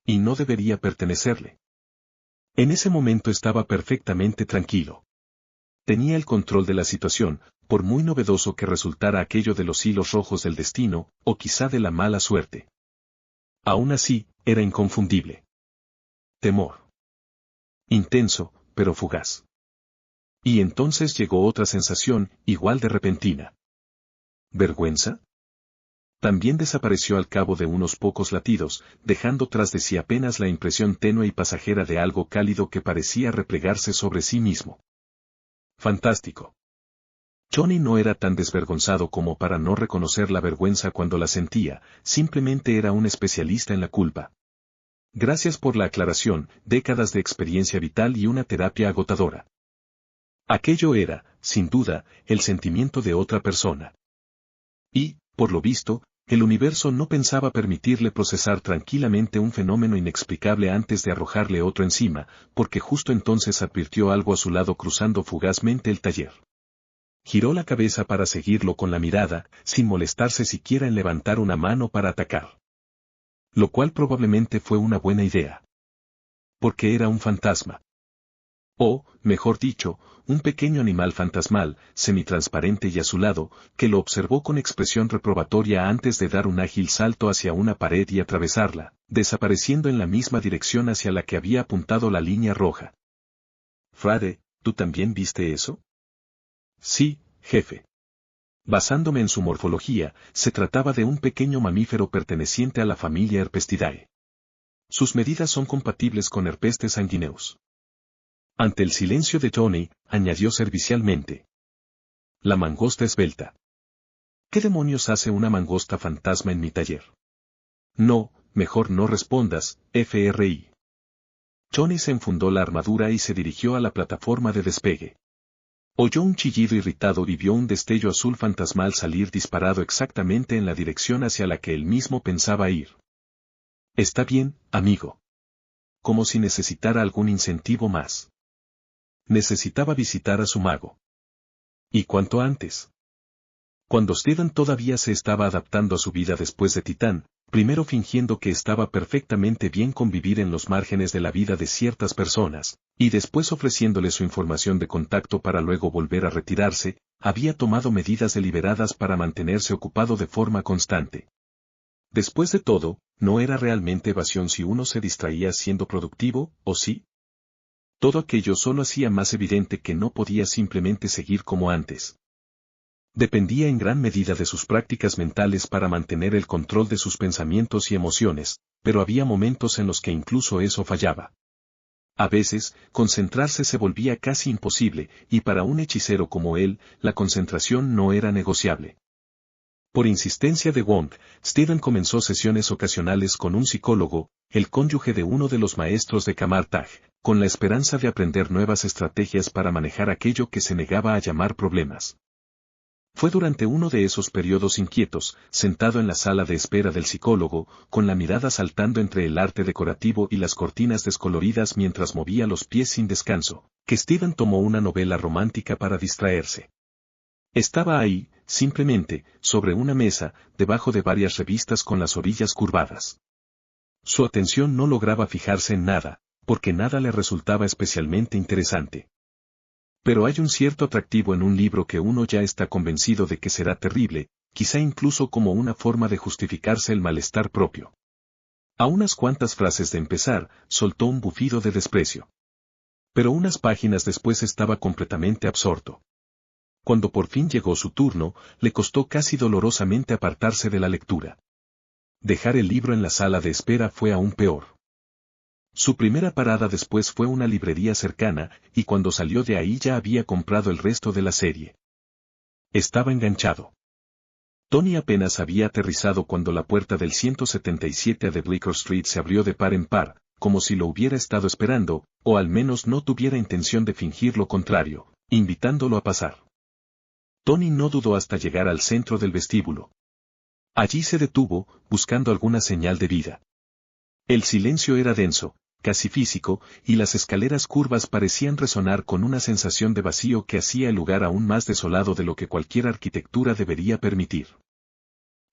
Y no debería pertenecerle. En ese momento estaba perfectamente tranquilo. Tenía el control de la situación, por muy novedoso que resultara aquello de los hilos rojos del destino, o quizá de la mala suerte. Aún así, era inconfundible. Temor. Intenso, pero fugaz. Y entonces llegó otra sensación, igual de repentina. ¿Vergüenza? También desapareció al cabo de unos pocos latidos, dejando tras de sí apenas la impresión tenue y pasajera de algo cálido que parecía replegarse sobre sí mismo. Fantástico. Johnny no era tan desvergonzado como para no reconocer la vergüenza cuando la sentía, simplemente era un especialista en la culpa. Gracias por la aclaración, décadas de experiencia vital y una terapia agotadora. Aquello era, sin duda, el sentimiento de otra persona. Y, por lo visto, el universo no pensaba permitirle procesar tranquilamente un fenómeno inexplicable antes de arrojarle otro encima, porque justo entonces advirtió algo a su lado cruzando fugazmente el taller. Giró la cabeza para seguirlo con la mirada, sin molestarse siquiera en levantar una mano para atacar. Lo cual probablemente fue una buena idea. Porque era un fantasma. O, mejor dicho, un pequeño animal fantasmal, semitransparente y azulado, que lo observó con expresión reprobatoria antes de dar un ágil salto hacia una pared y atravesarla, desapareciendo en la misma dirección hacia la que había apuntado la línea roja. Frade, ¿tú también viste eso? Sí, jefe. Basándome en su morfología, se trataba de un pequeño mamífero perteneciente a la familia Herpestidae. Sus medidas son compatibles con Herpestes sanguineus. Ante el silencio de Johnny, añadió servicialmente. La mangosta esbelta. ¿Qué demonios hace una mangosta fantasma en mi taller? No, mejor no respondas, FRI. Johnny se enfundó la armadura y se dirigió a la plataforma de despegue. Oyó un chillido irritado y vio un destello azul fantasmal salir disparado exactamente en la dirección hacia la que él mismo pensaba ir. Está bien, amigo. Como si necesitara algún incentivo más. Necesitaba visitar a su mago. ¿Y cuánto antes? Cuando Steven todavía se estaba adaptando a su vida después de Titán, primero fingiendo que estaba perfectamente bien con vivir en los márgenes de la vida de ciertas personas, y después ofreciéndole su información de contacto para luego volver a retirarse, había tomado medidas deliberadas para mantenerse ocupado de forma constante. Después de todo, ¿no era realmente evasión si uno se distraía siendo productivo, o sí? Todo aquello solo hacía más evidente que no podía simplemente seguir como antes. Dependía en gran medida de sus prácticas mentales para mantener el control de sus pensamientos y emociones, pero había momentos en los que incluso eso fallaba. A veces, concentrarse se volvía casi imposible, y para un hechicero como él, la concentración no era negociable. Por insistencia de Wong, Steven comenzó sesiones ocasionales con un psicólogo, el cónyuge de uno de los maestros de Kamartaj, con la esperanza de aprender nuevas estrategias para manejar aquello que se negaba a llamar problemas. Fue durante uno de esos periodos inquietos, sentado en la sala de espera del psicólogo, con la mirada saltando entre el arte decorativo y las cortinas descoloridas mientras movía los pies sin descanso, que Steven tomó una novela romántica para distraerse. Estaba ahí, simplemente, sobre una mesa, debajo de varias revistas con las orillas curvadas. Su atención no lograba fijarse en nada, porque nada le resultaba especialmente interesante. Pero hay un cierto atractivo en un libro que uno ya está convencido de que será terrible, quizá incluso como una forma de justificarse el malestar propio. A unas cuantas frases de empezar, soltó un bufido de desprecio. Pero unas páginas después estaba completamente absorto. Cuando por fin llegó su turno, le costó casi dolorosamente apartarse de la lectura. Dejar el libro en la sala de espera fue aún peor. Su primera parada después fue una librería cercana, y cuando salió de ahí ya había comprado el resto de la serie. Estaba enganchado. Tony apenas había aterrizado cuando la puerta del 177 de Bleecker Street se abrió de par en par, como si lo hubiera estado esperando, o al menos no tuviera intención de fingir lo contrario, invitándolo a pasar. Tony no dudó hasta llegar al centro del vestíbulo. Allí se detuvo, buscando alguna señal de vida. El silencio era denso, casi físico, y las escaleras curvas parecían resonar con una sensación de vacío que hacía el lugar aún más desolado de lo que cualquier arquitectura debería permitir.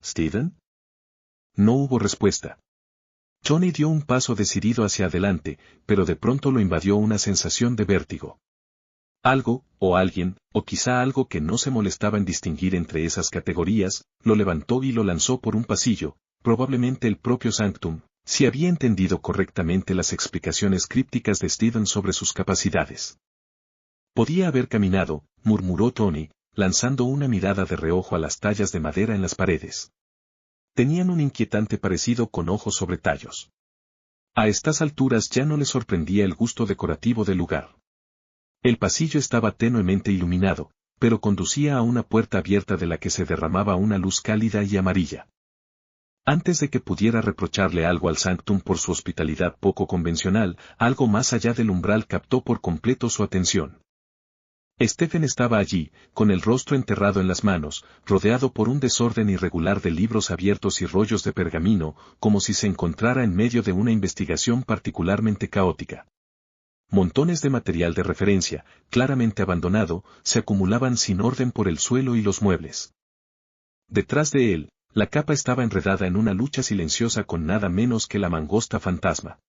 ¿Steven? No hubo respuesta. Johnny dio un paso decidido hacia adelante, pero de pronto lo invadió una sensación de vértigo. Algo, o alguien, o quizá algo que no se molestaba en distinguir entre esas categorías, lo levantó y lo lanzó por un pasillo, probablemente el propio Sanctum, si había entendido correctamente las explicaciones crípticas de Steven sobre sus capacidades. Podía haber caminado, murmuró Tony, lanzando una mirada de reojo a las tallas de madera en las paredes. Tenían un inquietante parecido con ojos sobre tallos. A estas alturas ya no le sorprendía el gusto decorativo del lugar. El pasillo estaba tenuemente iluminado, pero conducía a una puerta abierta de la que se derramaba una luz cálida y amarilla. Antes de que pudiera reprocharle algo al Sanctum por su hospitalidad poco convencional, algo más allá del umbral captó por completo su atención. Stephen estaba allí, con el rostro enterrado en las manos, rodeado por un desorden irregular de libros abiertos y rollos de pergamino, como si se encontrara en medio de una investigación particularmente caótica. Montones de material de referencia, claramente abandonado, se acumulaban sin orden por el suelo y los muebles. Detrás de él, la capa estaba enredada en una lucha silenciosa con nada menos que la mangosta fantasma.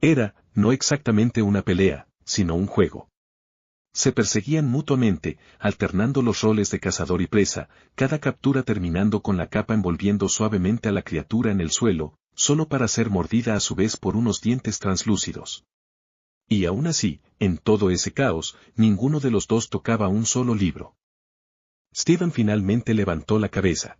Era, no exactamente una pelea, sino un juego. Se perseguían mutuamente, alternando los roles de cazador y presa, cada captura terminando con la capa envolviendo suavemente a la criatura en el suelo, solo para ser mordida a su vez por unos dientes translúcidos. Y aún así, en todo ese caos, ninguno de los dos tocaba un solo libro. Steven finalmente levantó la cabeza.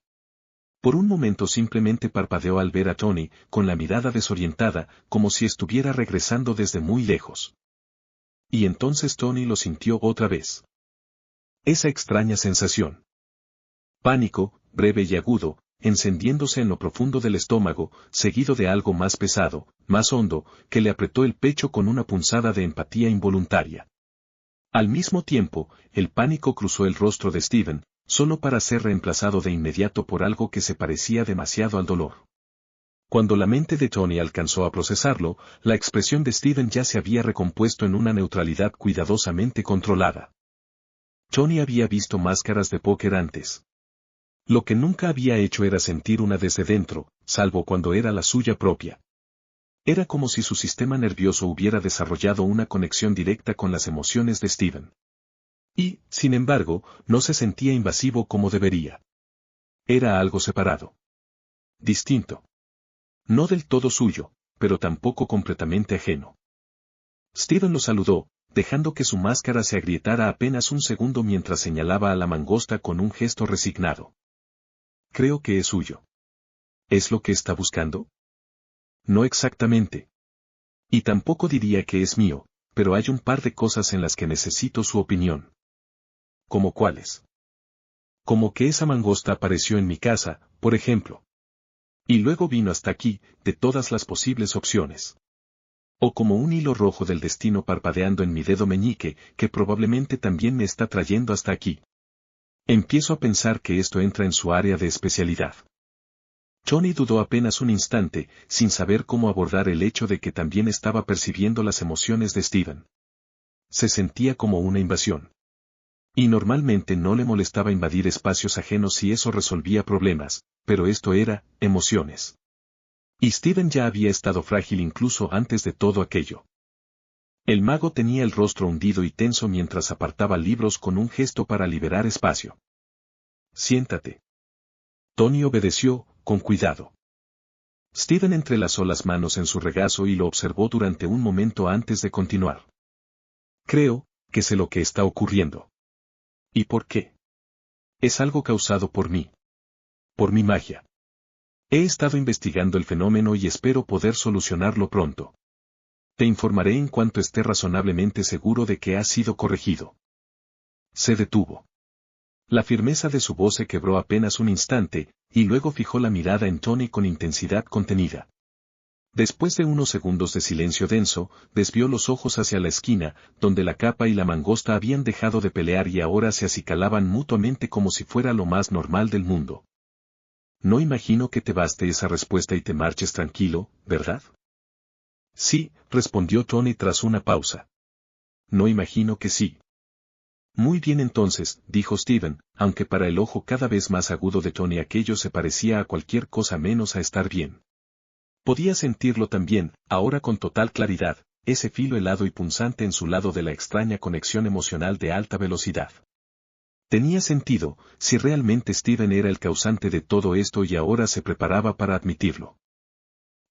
Por un momento simplemente parpadeó al ver a Tony, con la mirada desorientada, como si estuviera regresando desde muy lejos. Y entonces Tony lo sintió otra vez. Esa extraña sensación. Pánico, breve y agudo, encendiéndose en lo profundo del estómago, seguido de algo más pesado, más hondo, que le apretó el pecho con una punzada de empatía involuntaria. Al mismo tiempo, el pánico cruzó el rostro de Steven, solo para ser reemplazado de inmediato por algo que se parecía demasiado al dolor. Cuando la mente de Tony alcanzó a procesarlo, la expresión de Steven ya se había recompuesto en una neutralidad cuidadosamente controlada. Tony había visto máscaras de póker antes. Lo que nunca había hecho era sentir una desde dentro, salvo cuando era la suya propia. Era como si su sistema nervioso hubiera desarrollado una conexión directa con las emociones de Steven. Y, sin embargo, no se sentía invasivo como debería. Era algo separado. Distinto. No del todo suyo, pero tampoco completamente ajeno. Steven lo saludó, dejando que su máscara se agrietara apenas un segundo mientras señalaba a la mangosta con un gesto resignado. Creo que es suyo. ¿Es lo que está buscando? No exactamente. Y tampoco diría que es mío, pero hay un par de cosas en las que necesito su opinión. ¿Cómo cuáles? Como que esa mangosta apareció en mi casa, por ejemplo. Y luego vino hasta aquí, de todas las posibles opciones. O como un hilo rojo del destino parpadeando en mi dedo meñique, que probablemente también me está trayendo hasta aquí. Empiezo a pensar que esto entra en su área de especialidad. Tony dudó apenas un instante, sin saber cómo abordar el hecho de que también estaba percibiendo las emociones de Steven. Se sentía como una invasión. Y normalmente no le molestaba invadir espacios ajenos si eso resolvía problemas, pero esto era, emociones. Y Steven ya había estado frágil incluso antes de todo aquello. El mago tenía el rostro hundido y tenso mientras apartaba libros con un gesto para liberar espacio. Siéntate. Tony obedeció, con cuidado. Steven entrelazó las manos en su regazo y lo observó durante un momento antes de continuar. Creo que sé lo que está ocurriendo. ¿Y por qué? Es algo causado por mí. Por mi magia. He estado investigando el fenómeno y espero poder solucionarlo pronto. Te informaré en cuanto esté razonablemente seguro de que ha sido corregido. Se detuvo. La firmeza de su voz se quebró apenas un instante, y luego fijó la mirada en Tony con intensidad contenida. Después de unos segundos de silencio denso, desvió los ojos hacia la esquina, donde la capa y la mangosta habían dejado de pelear y ahora se acicalaban mutuamente como si fuera lo más normal del mundo. No imagino que te baste esa respuesta y te marches tranquilo, ¿verdad? Sí, respondió Tony tras una pausa. No imagino que sí. Muy bien entonces, dijo Steven, aunque para el ojo cada vez más agudo de Tony aquello se parecía a cualquier cosa menos a estar bien. Podía sentirlo también, ahora con total claridad, ese filo helado y punzante en su lado de la extraña conexión emocional de alta velocidad. Tenía sentido, si realmente Steven era el causante de todo esto y ahora se preparaba para admitirlo.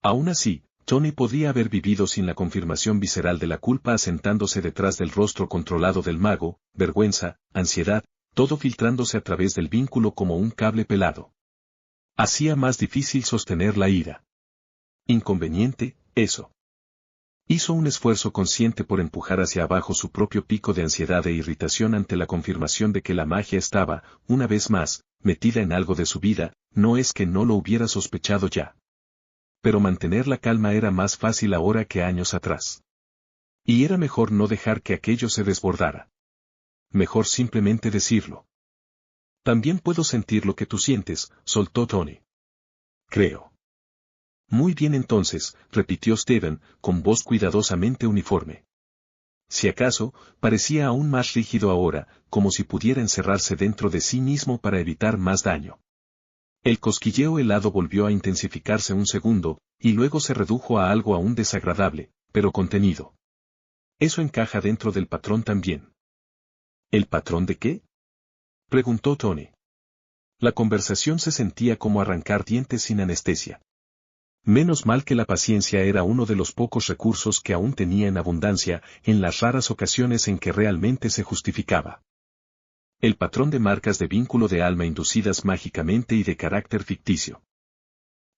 Aún así, Tony podría haber vivido sin la confirmación visceral de la culpa asentándose detrás del rostro controlado del mago, vergüenza, ansiedad, todo filtrándose a través del vínculo como un cable pelado. Hacía más difícil sostener la ira. Inconveniente, eso. Hizo un esfuerzo consciente por empujar hacia abajo su propio pico de ansiedad e irritación ante la confirmación de que la magia estaba, una vez más, metida en algo de su vida, no es que no lo hubiera sospechado ya. Pero mantener la calma era más fácil ahora que años atrás. Y era mejor no dejar que aquello se desbordara. Mejor simplemente decirlo. También puedo sentir lo que tú sientes, soltó Tony. Creo. Muy bien entonces, repitió Steven, con voz cuidadosamente uniforme. Si acaso, parecía aún más rígido ahora, como si pudiera encerrarse dentro de sí mismo para evitar más daño. El cosquilleo helado volvió a intensificarse un segundo, y luego se redujo a algo aún desagradable, pero contenido. Eso encaja dentro del patrón también. ¿El patrón de qué? Preguntó Tony. La conversación se sentía como arrancar dientes sin anestesia. Menos mal que la paciencia era uno de los pocos recursos que aún tenía en abundancia, en las raras ocasiones en que realmente se justificaba. El patrón de marcas de vínculo de alma inducidas mágicamente y de carácter ficticio.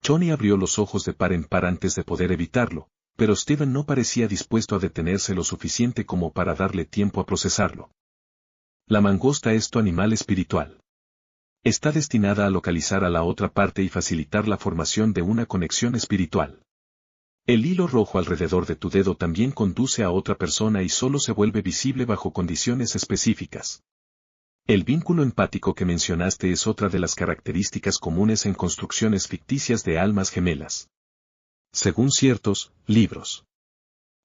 Tony abrió los ojos de par en par antes de poder evitarlo, pero Steven no parecía dispuesto a detenerse lo suficiente como para darle tiempo a procesarlo. La mangosta es tu animal espiritual. Está destinada a localizar a la otra parte y facilitar la formación de una conexión espiritual. El hilo rojo alrededor de tu dedo también conduce a otra persona y solo se vuelve visible bajo condiciones específicas. El vínculo empático que mencionaste es otra de las características comunes en construcciones ficticias de almas gemelas. Según ciertos libros.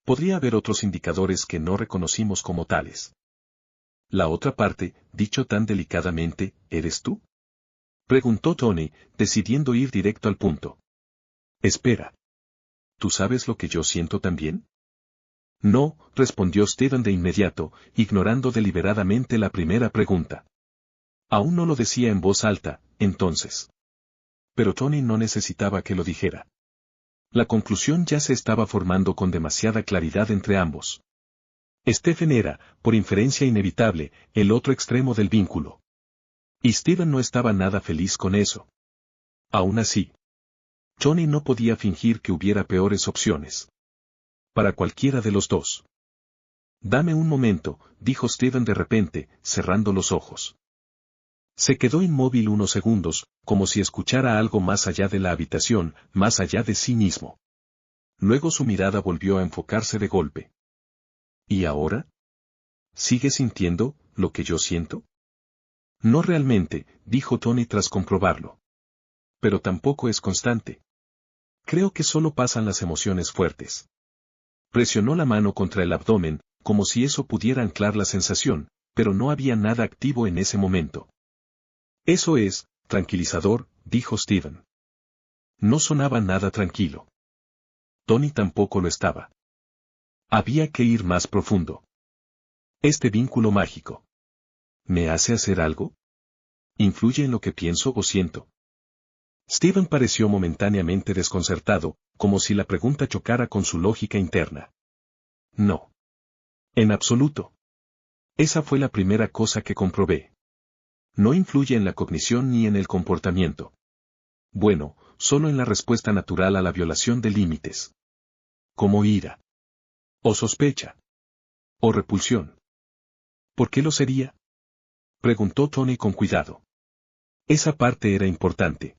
Podría haber otros indicadores que no reconocimos como tales. La otra parte, dicho tan delicadamente, ¿eres tú? Preguntó Tony, decidiendo ir directo al punto. Espera. ¿Tú sabes lo que yo siento también? No, respondió Steven de inmediato, ignorando deliberadamente la primera pregunta. Aún no lo decía en voz alta, entonces. Pero Tony no necesitaba que lo dijera. La conclusión ya se estaba formando con demasiada claridad entre ambos. Stephen era, por inferencia inevitable, el otro extremo del vínculo. Y Steven no estaba nada feliz con eso. Aún así, Tony no podía fingir que hubiera peores opciones. Para cualquiera de los dos. Dame un momento, dijo Steven de repente, cerrando los ojos. Se quedó inmóvil unos segundos, como si escuchara algo más allá de la habitación, más allá de sí mismo. Luego su mirada volvió a enfocarse de golpe. ¿Y ahora? ¿Sigues sintiendo lo que yo siento? No realmente, dijo Tony tras comprobarlo. Pero tampoco es constante. Creo que solo pasan las emociones fuertes. Presionó la mano contra el abdomen, como si eso pudiera anclar la sensación, pero no había nada activo en ese momento. Eso es, tranquilizador, dijo Steven. No sonaba nada tranquilo. Tony tampoco lo estaba. Había que ir más profundo. Este vínculo mágico. ¿Me hace hacer algo? ¿Influye en lo que pienso o siento? Steven pareció momentáneamente desconcertado, como si la pregunta chocara con su lógica interna. No. En absoluto. Esa fue la primera cosa que comprobé. No influye en la cognición ni en el comportamiento. Bueno, solo en la respuesta natural a la violación de límites. Como ira. O sospecha. O repulsión. ¿Por qué lo sería? Preguntó Tony con cuidado. Esa parte era importante.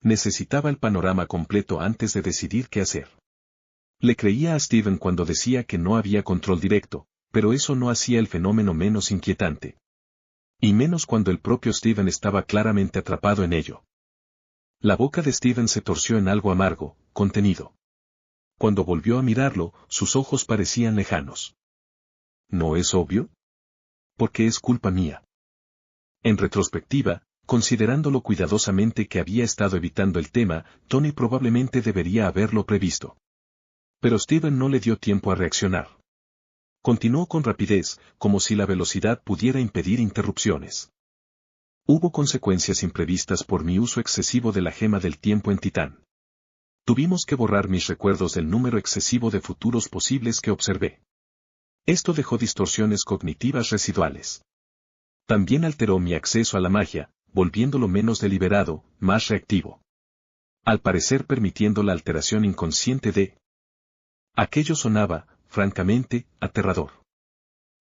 Necesitaba el panorama completo antes de decidir qué hacer. Le creía a Steven cuando decía que no había control directo, pero eso no hacía el fenómeno menos inquietante. Y menos cuando el propio Steven estaba claramente atrapado en ello. La boca de Steven se torció en algo amargo, contenido. Cuando volvió a mirarlo, sus ojos parecían lejanos. ¿No es obvio? Porque es culpa mía. En retrospectiva, considerándolo cuidadosamente que había estado evitando el tema, Tony probablemente debería haberlo previsto. Pero Steven no le dio tiempo a reaccionar. Continuó con rapidez, como si la velocidad pudiera impedir interrupciones. Hubo consecuencias imprevistas por mi uso excesivo de la gema del tiempo en Titán. Tuvimos que borrar mis recuerdos del número excesivo de futuros posibles que observé. Esto dejó distorsiones cognitivas residuales. También alteró mi acceso a la magia, volviéndolo menos deliberado, más reactivo. Al parecer permitiendo la alteración inconsciente de... Aquello sonaba, francamente, aterrador.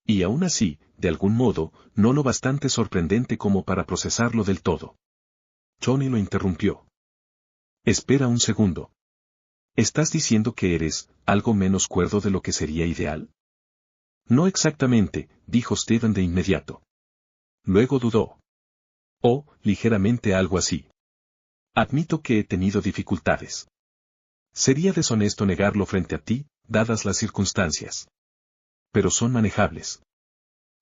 Y aún así, de algún modo, no lo bastante sorprendente como para procesarlo del todo. Tony lo interrumpió. Espera un segundo. ¿Estás diciendo que eres algo menos cuerdo de lo que sería ideal? No exactamente, dijo Steven de inmediato. Luego dudó. Oh, ligeramente algo así. Admito que he tenido dificultades. Sería deshonesto negarlo frente a ti, dadas las circunstancias. Pero son manejables.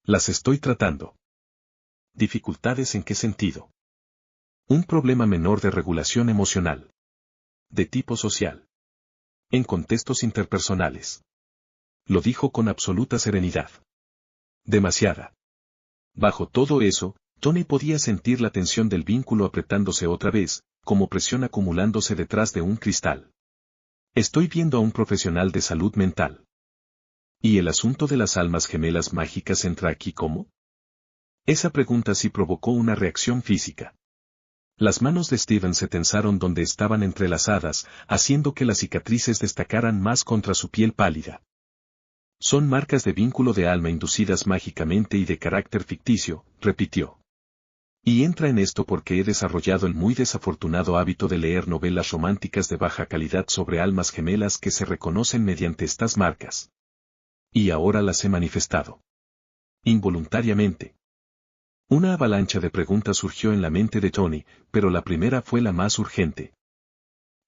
Las estoy tratando. ¿Dificultades en qué sentido? Un problema menor de regulación emocional. De tipo social. En contextos interpersonales. Lo dijo con absoluta serenidad. Demasiada. Bajo todo eso, Tony podía sentir la tensión del vínculo apretándose otra vez, como presión acumulándose detrás de un cristal. Estoy viendo a un profesional de salud mental. ¿Y el asunto de las almas gemelas mágicas entra aquí cómo? Esa pregunta sí provocó una reacción física. Las manos de Steven se tensaron donde estaban entrelazadas, haciendo que las cicatrices destacaran más contra su piel pálida. Son marcas de vínculo de alma inducidas mágicamente y de carácter ficticio, repitió. Y entra en esto porque he desarrollado el muy desafortunado hábito de leer novelas románticas de baja calidad sobre almas gemelas que se reconocen mediante estas marcas. Y ahora las he manifestado. Involuntariamente. Una avalancha de preguntas surgió en la mente de Tony, pero la primera fue la más urgente.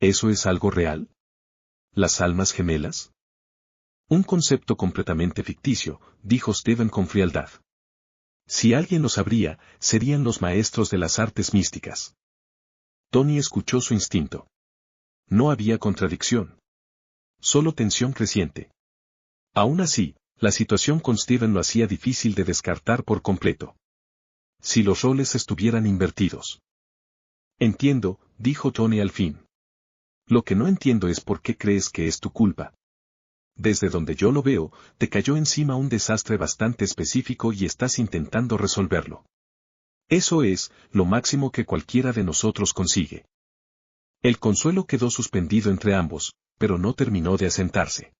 ¿Eso es algo real? ¿Las almas gemelas? Un concepto completamente ficticio, dijo Steven con frialdad. Si alguien lo sabría, serían los maestros de las artes místicas. Tony escuchó su instinto. No había contradicción. Solo tensión creciente. Aún así, la situación con Steven lo hacía difícil de descartar por completo. Si los roles estuvieran invertidos. Entiendo, dijo Tony al fin. Lo que no entiendo es por qué crees que es tu culpa. Desde donde yo lo veo, te cayó encima un desastre bastante específico y estás intentando resolverlo. Eso es, lo máximo que cualquiera de nosotros consigue. El consuelo quedó suspendido entre ambos, pero no terminó de asentarse.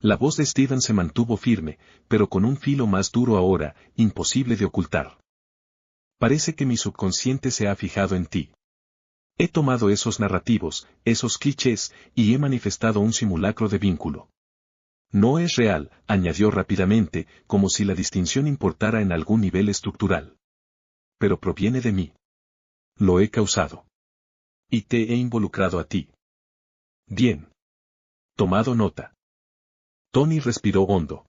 La voz de Steven se mantuvo firme, pero con un filo más duro ahora, imposible de ocultar. Parece que mi subconsciente se ha fijado en ti. He tomado esos narrativos, esos clichés, y he manifestado un simulacro de vínculo. No es real, añadió rápidamente, como si la distinción importara en algún nivel estructural. Pero proviene de mí. Lo he causado. Y te he involucrado a ti. Bien. Tomado nota. Tony respiró hondo.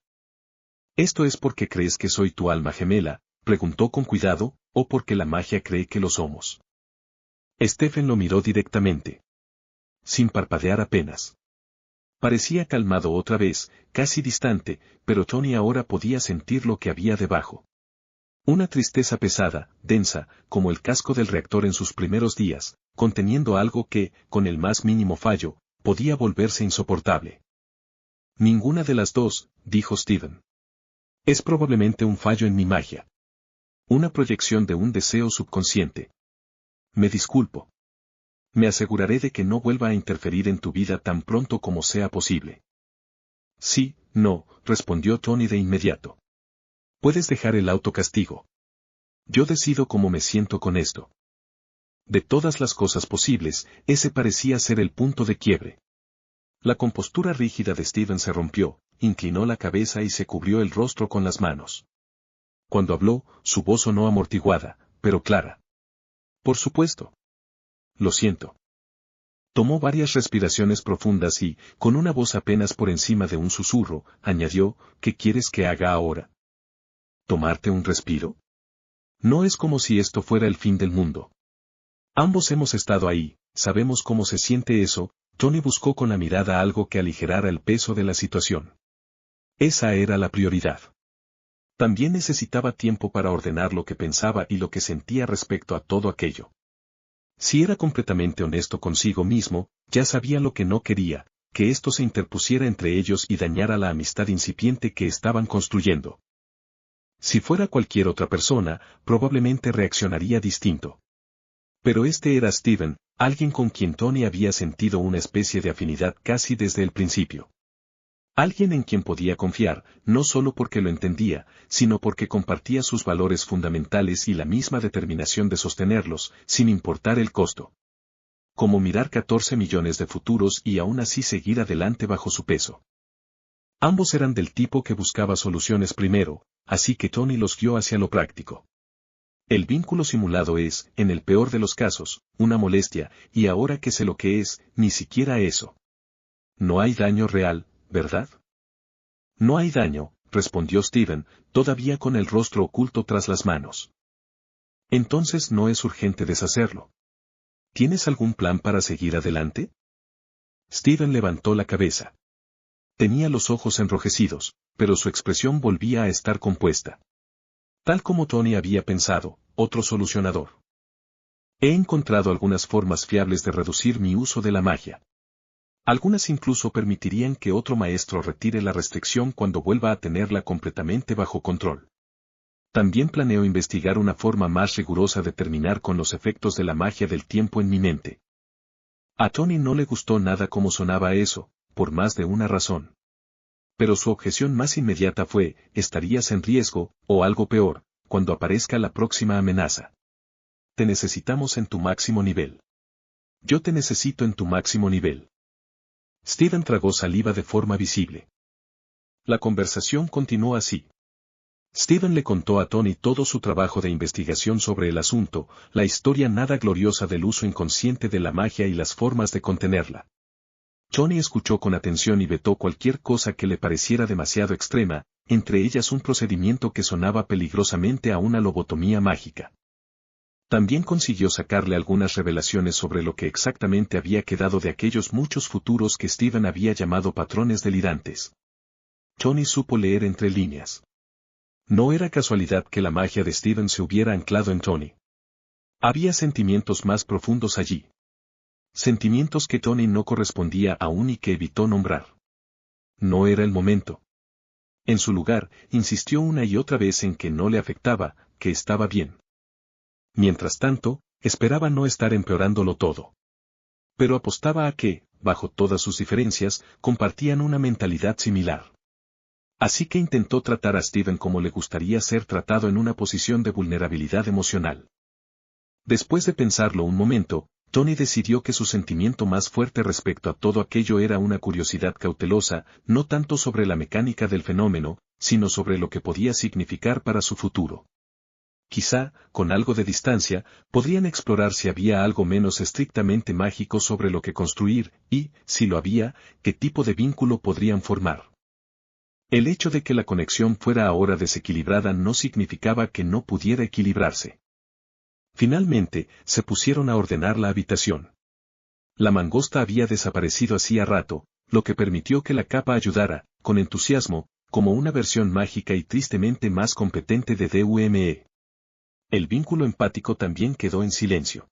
¿Esto es porque crees que soy tu alma gemela? Preguntó con cuidado, o porque la magia cree que lo somos. Stephen lo miró directamente. Sin parpadear apenas. Parecía calmado otra vez, casi distante, pero Tony ahora podía sentir lo que había debajo. Una tristeza pesada, densa, como el casco del reactor en sus primeros días, conteniendo algo que, con el más mínimo fallo, podía volverse insoportable. Ninguna de las dos, dijo Steven. Es probablemente un fallo en mi magia. Una proyección de un deseo subconsciente. Me disculpo. Me aseguraré de que no vuelva a interferir en tu vida tan pronto como sea posible. Sí, no, respondió Tony de inmediato. Puedes dejar el autocastigo. Yo decido cómo me siento con esto. De todas las cosas posibles, ese parecía ser el punto de quiebre. La compostura rígida de Steven se rompió, inclinó la cabeza y se cubrió el rostro con las manos. Cuando habló, su voz sonó amortiguada, pero clara. Por supuesto. Lo siento. Tomó varias respiraciones profundas y, con una voz apenas por encima de un susurro, añadió, ¿qué quieres que haga ahora? ¿Tomarte un respiro? No es como si esto fuera el fin del mundo. Ambos hemos estado ahí, sabemos cómo se siente eso, Tony buscó con la mirada algo que aligerara el peso de la situación. Esa era la prioridad. También necesitaba tiempo para ordenar lo que pensaba y lo que sentía respecto a todo aquello. Si era completamente honesto consigo mismo, ya sabía lo que no quería, que esto se interpusiera entre ellos y dañara la amistad incipiente que estaban construyendo. Si fuera cualquier otra persona, probablemente reaccionaría distinto. Pero este era Steven, alguien con quien Tony había sentido una especie de afinidad casi desde el principio. Alguien en quien podía confiar, no solo porque lo entendía, sino porque compartía sus valores fundamentales y la misma determinación de sostenerlos, sin importar el costo. Como mirar 14 millones de futuros y aún así seguir adelante bajo su peso. Ambos eran del tipo que buscaba soluciones primero, así que Tony los guió hacia lo práctico. El vínculo simulado es, en el peor de los casos, una molestia, y ahora que sé lo que es, ni siquiera eso. No hay daño real, ¿verdad? No hay daño, respondió Steven, todavía con el rostro oculto tras las manos. Entonces no es urgente deshacerlo. ¿Tienes algún plan para seguir adelante? Steven levantó la cabeza. Tenía los ojos enrojecidos, pero su expresión volvía a estar compuesta. Tal como Tony había pensado, otro solucionador. He encontrado algunas formas fiables de reducir mi uso de la magia. Algunas incluso permitirían que otro maestro retire la restricción cuando vuelva a tenerla completamente bajo control. También planeo investigar una forma más rigurosa de terminar con los efectos de la magia del tiempo en mi mente. A Tony no le gustó nada cómo sonaba eso, por más de una razón. Pero su objeción más inmediata fue, estarías en riesgo, o algo peor, cuando aparezca la próxima amenaza. Te necesitamos en tu máximo nivel. Yo te necesito en tu máximo nivel. Steven tragó saliva de forma visible. La conversación continuó así. Steven le contó a Tony todo su trabajo de investigación sobre el asunto, la historia nada gloriosa del uso inconsciente de la magia y las formas de contenerla. Tony escuchó con atención y vetó cualquier cosa que le pareciera demasiado extrema, entre ellas un procedimiento que sonaba peligrosamente a una lobotomía mágica. También consiguió sacarle algunas revelaciones sobre lo que exactamente había quedado de aquellos muchos futuros que Steven había llamado patrones delirantes. Tony supo leer entre líneas. No era casualidad que la magia de Steven se hubiera anclado en Tony. Había sentimientos más profundos allí. Sentimientos que Tony no correspondía aún y que evitó nombrar. No era el momento. En su lugar, insistió una y otra vez en que no le afectaba, que estaba bien. Mientras tanto, esperaba no estar empeorándolo todo. Pero apostaba a que, bajo todas sus diferencias, compartían una mentalidad similar. Así que intentó tratar a Steven como le gustaría ser tratado en una posición de vulnerabilidad emocional. Después de pensarlo un momento, Tony decidió que su sentimiento más fuerte respecto a todo aquello era una curiosidad cautelosa, no tanto sobre la mecánica del fenómeno, sino sobre lo que podía significar para su futuro. Quizá, con algo de distancia, podrían explorar si había algo menos estrictamente mágico sobre lo que construir, y, si lo había, qué tipo de vínculo podrían formar. El hecho de que la conexión fuera ahora desequilibrada no significaba que no pudiera equilibrarse. Finalmente, se pusieron a ordenar la habitación. La mangosta había desaparecido hacía rato, lo que permitió que la capa ayudara, con entusiasmo, como una versión mágica y tristemente más competente de DUME. El vínculo empático también quedó en silencio.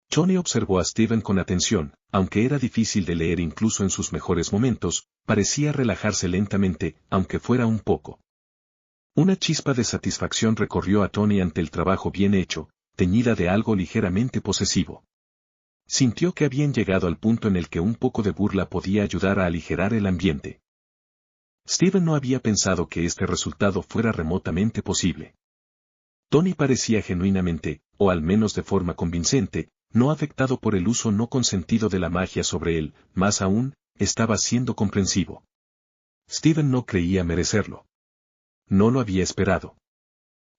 Tony observó a Steven con atención, aunque era difícil de leer incluso en sus mejores momentos, parecía relajarse lentamente, aunque fuera un poco. Una chispa de satisfacción recorrió a Tony ante el trabajo bien hecho, teñida de algo ligeramente posesivo. Sintió que habían llegado al punto en el que un poco de burla podía ayudar a aligerar el ambiente. Steven no había pensado que este resultado fuera remotamente posible. Tony parecía genuinamente, o al menos de forma convincente, no afectado por el uso no consentido de la magia sobre él, más aún, estaba siendo comprensivo. Steven no creía merecerlo. No lo había esperado.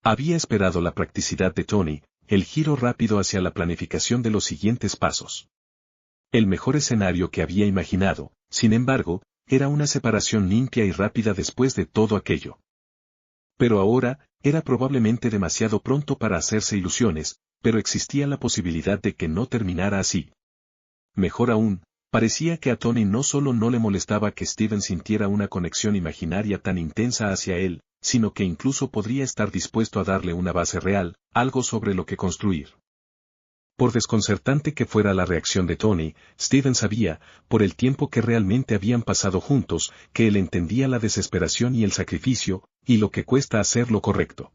Había esperado la practicidad de Tony, el giro rápido hacia la planificación de los siguientes pasos. El mejor escenario que había imaginado, sin embargo, era una separación limpia y rápida después de todo aquello. Pero ahora, era probablemente demasiado pronto para hacerse ilusiones, pero existía la posibilidad de que no terminara así. Mejor aún, Parecía que a Tony no solo no le molestaba que Steven sintiera una conexión imaginaria tan intensa hacia él, sino que incluso podría estar dispuesto a darle una base real, algo sobre lo que construir. Por desconcertante que fuera la reacción de Tony, Steven sabía, por el tiempo que realmente habían pasado juntos, que él entendía la desesperación y el sacrificio, y lo que cuesta hacer lo correcto.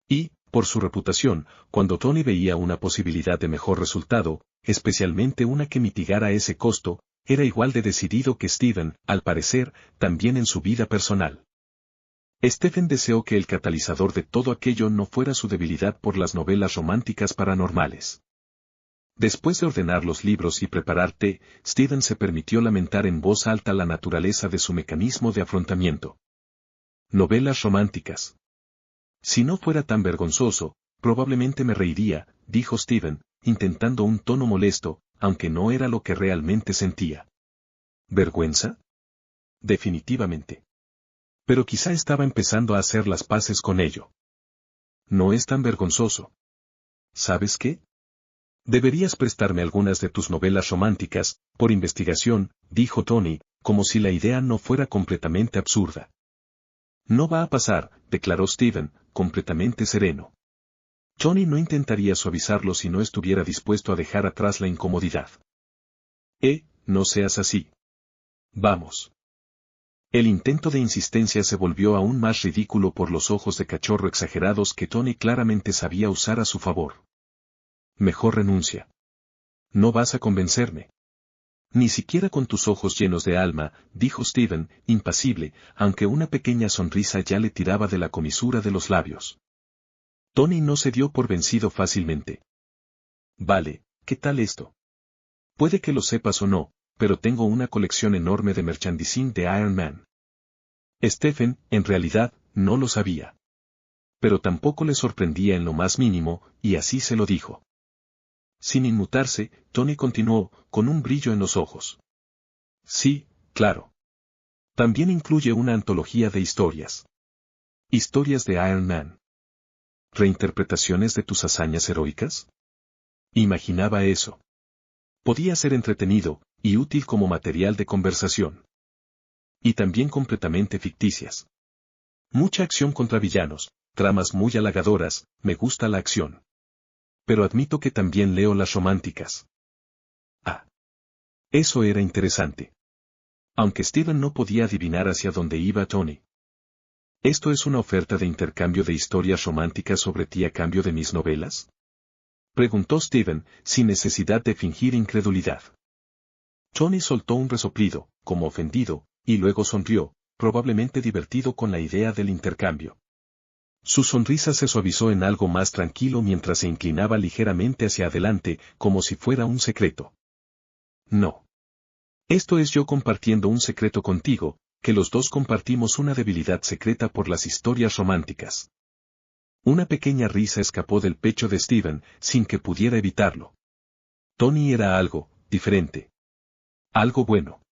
Y, por su reputación, cuando Tony veía una posibilidad de mejor resultado, especialmente una que mitigara ese costo, era igual de decidido que Steven, al parecer, también en su vida personal. Stephen deseó que el catalizador de todo aquello no fuera su debilidad por las novelas románticas paranormales. Después de ordenar los libros y preparar té, Steven se permitió lamentar en voz alta la naturaleza de su mecanismo de afrontamiento. Novelas románticas. Si no fuera tan vergonzoso, probablemente me reiría, dijo Steven, intentando un tono molesto, aunque no era lo que realmente sentía. ¿Vergüenza? Definitivamente. Pero quizá estaba empezando a hacer las paces con ello. No es tan vergonzoso. ¿Sabes qué? Deberías prestarme algunas de tus novelas románticas, por investigación, dijo Tony, como si la idea no fuera completamente absurda. No va a pasar, declaró Steven, completamente sereno. Tony no intentaría suavizarlo si no estuviera dispuesto a dejar atrás la incomodidad. No seas así. Vamos. El intento de insistencia se volvió aún más ridículo por los ojos de cachorro exagerados que Tony claramente sabía usar a su favor. Mejor renuncia. No vas a convencerme. Ni siquiera con tus ojos llenos de alma, dijo Steven, impasible, aunque una pequeña sonrisa ya le tiraba de la comisura de los labios. Tony no se dio por vencido fácilmente. Vale, ¿qué tal esto? Puede que lo sepas o no, pero tengo una colección enorme de merchandising de Iron Man. Stephen, en realidad, no lo sabía. Pero tampoco le sorprendía en lo más mínimo, y así se lo dijo. Sin inmutarse, Tony continuó, con un brillo en los ojos. Sí, claro. También incluye una antología de historias. Historias de Iron Man. ¿Reinterpretaciones de tus hazañas heroicas? Imaginaba eso. Podía ser entretenido, y útil como material de conversación. Y también completamente ficticias. Mucha acción contra villanos, tramas muy halagadoras, me gusta la acción. Pero admito que también leo las románticas. Ah. Eso era interesante. Aunque Steven no podía adivinar hacia dónde iba Tony. ¿Esto es una oferta de intercambio de historias románticas sobre ti a cambio de mis novelas? Preguntó Steven, sin necesidad de fingir incredulidad. Tony soltó un resoplido, como ofendido, y luego sonrió, probablemente divertido con la idea del intercambio. Su sonrisa se suavizó en algo más tranquilo mientras se inclinaba ligeramente hacia adelante, como si fuera un secreto. No. Esto es yo compartiendo un secreto contigo, que los dos compartimos una debilidad secreta por las historias románticas. Una pequeña risa escapó del pecho de Steven, sin que pudiera evitarlo. Tony era algo diferente. Algo bueno.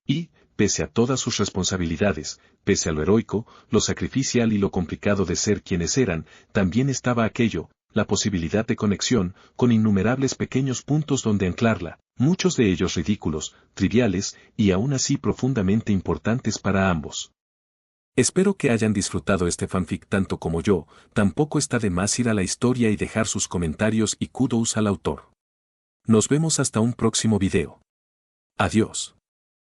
Y, pese a todas sus responsabilidades, pese a lo heroico, lo sacrificial y lo complicado de ser quienes eran, también estaba aquello, la posibilidad de conexión, con innumerables pequeños puntos donde anclarla, muchos de ellos ridículos, triviales, y aún así profundamente importantes para ambos. Espero que hayan disfrutado este fanfic tanto como yo, tampoco está de más ir a la historia y dejar sus comentarios y kudos al autor. Nos vemos hasta un próximo video. Adiós.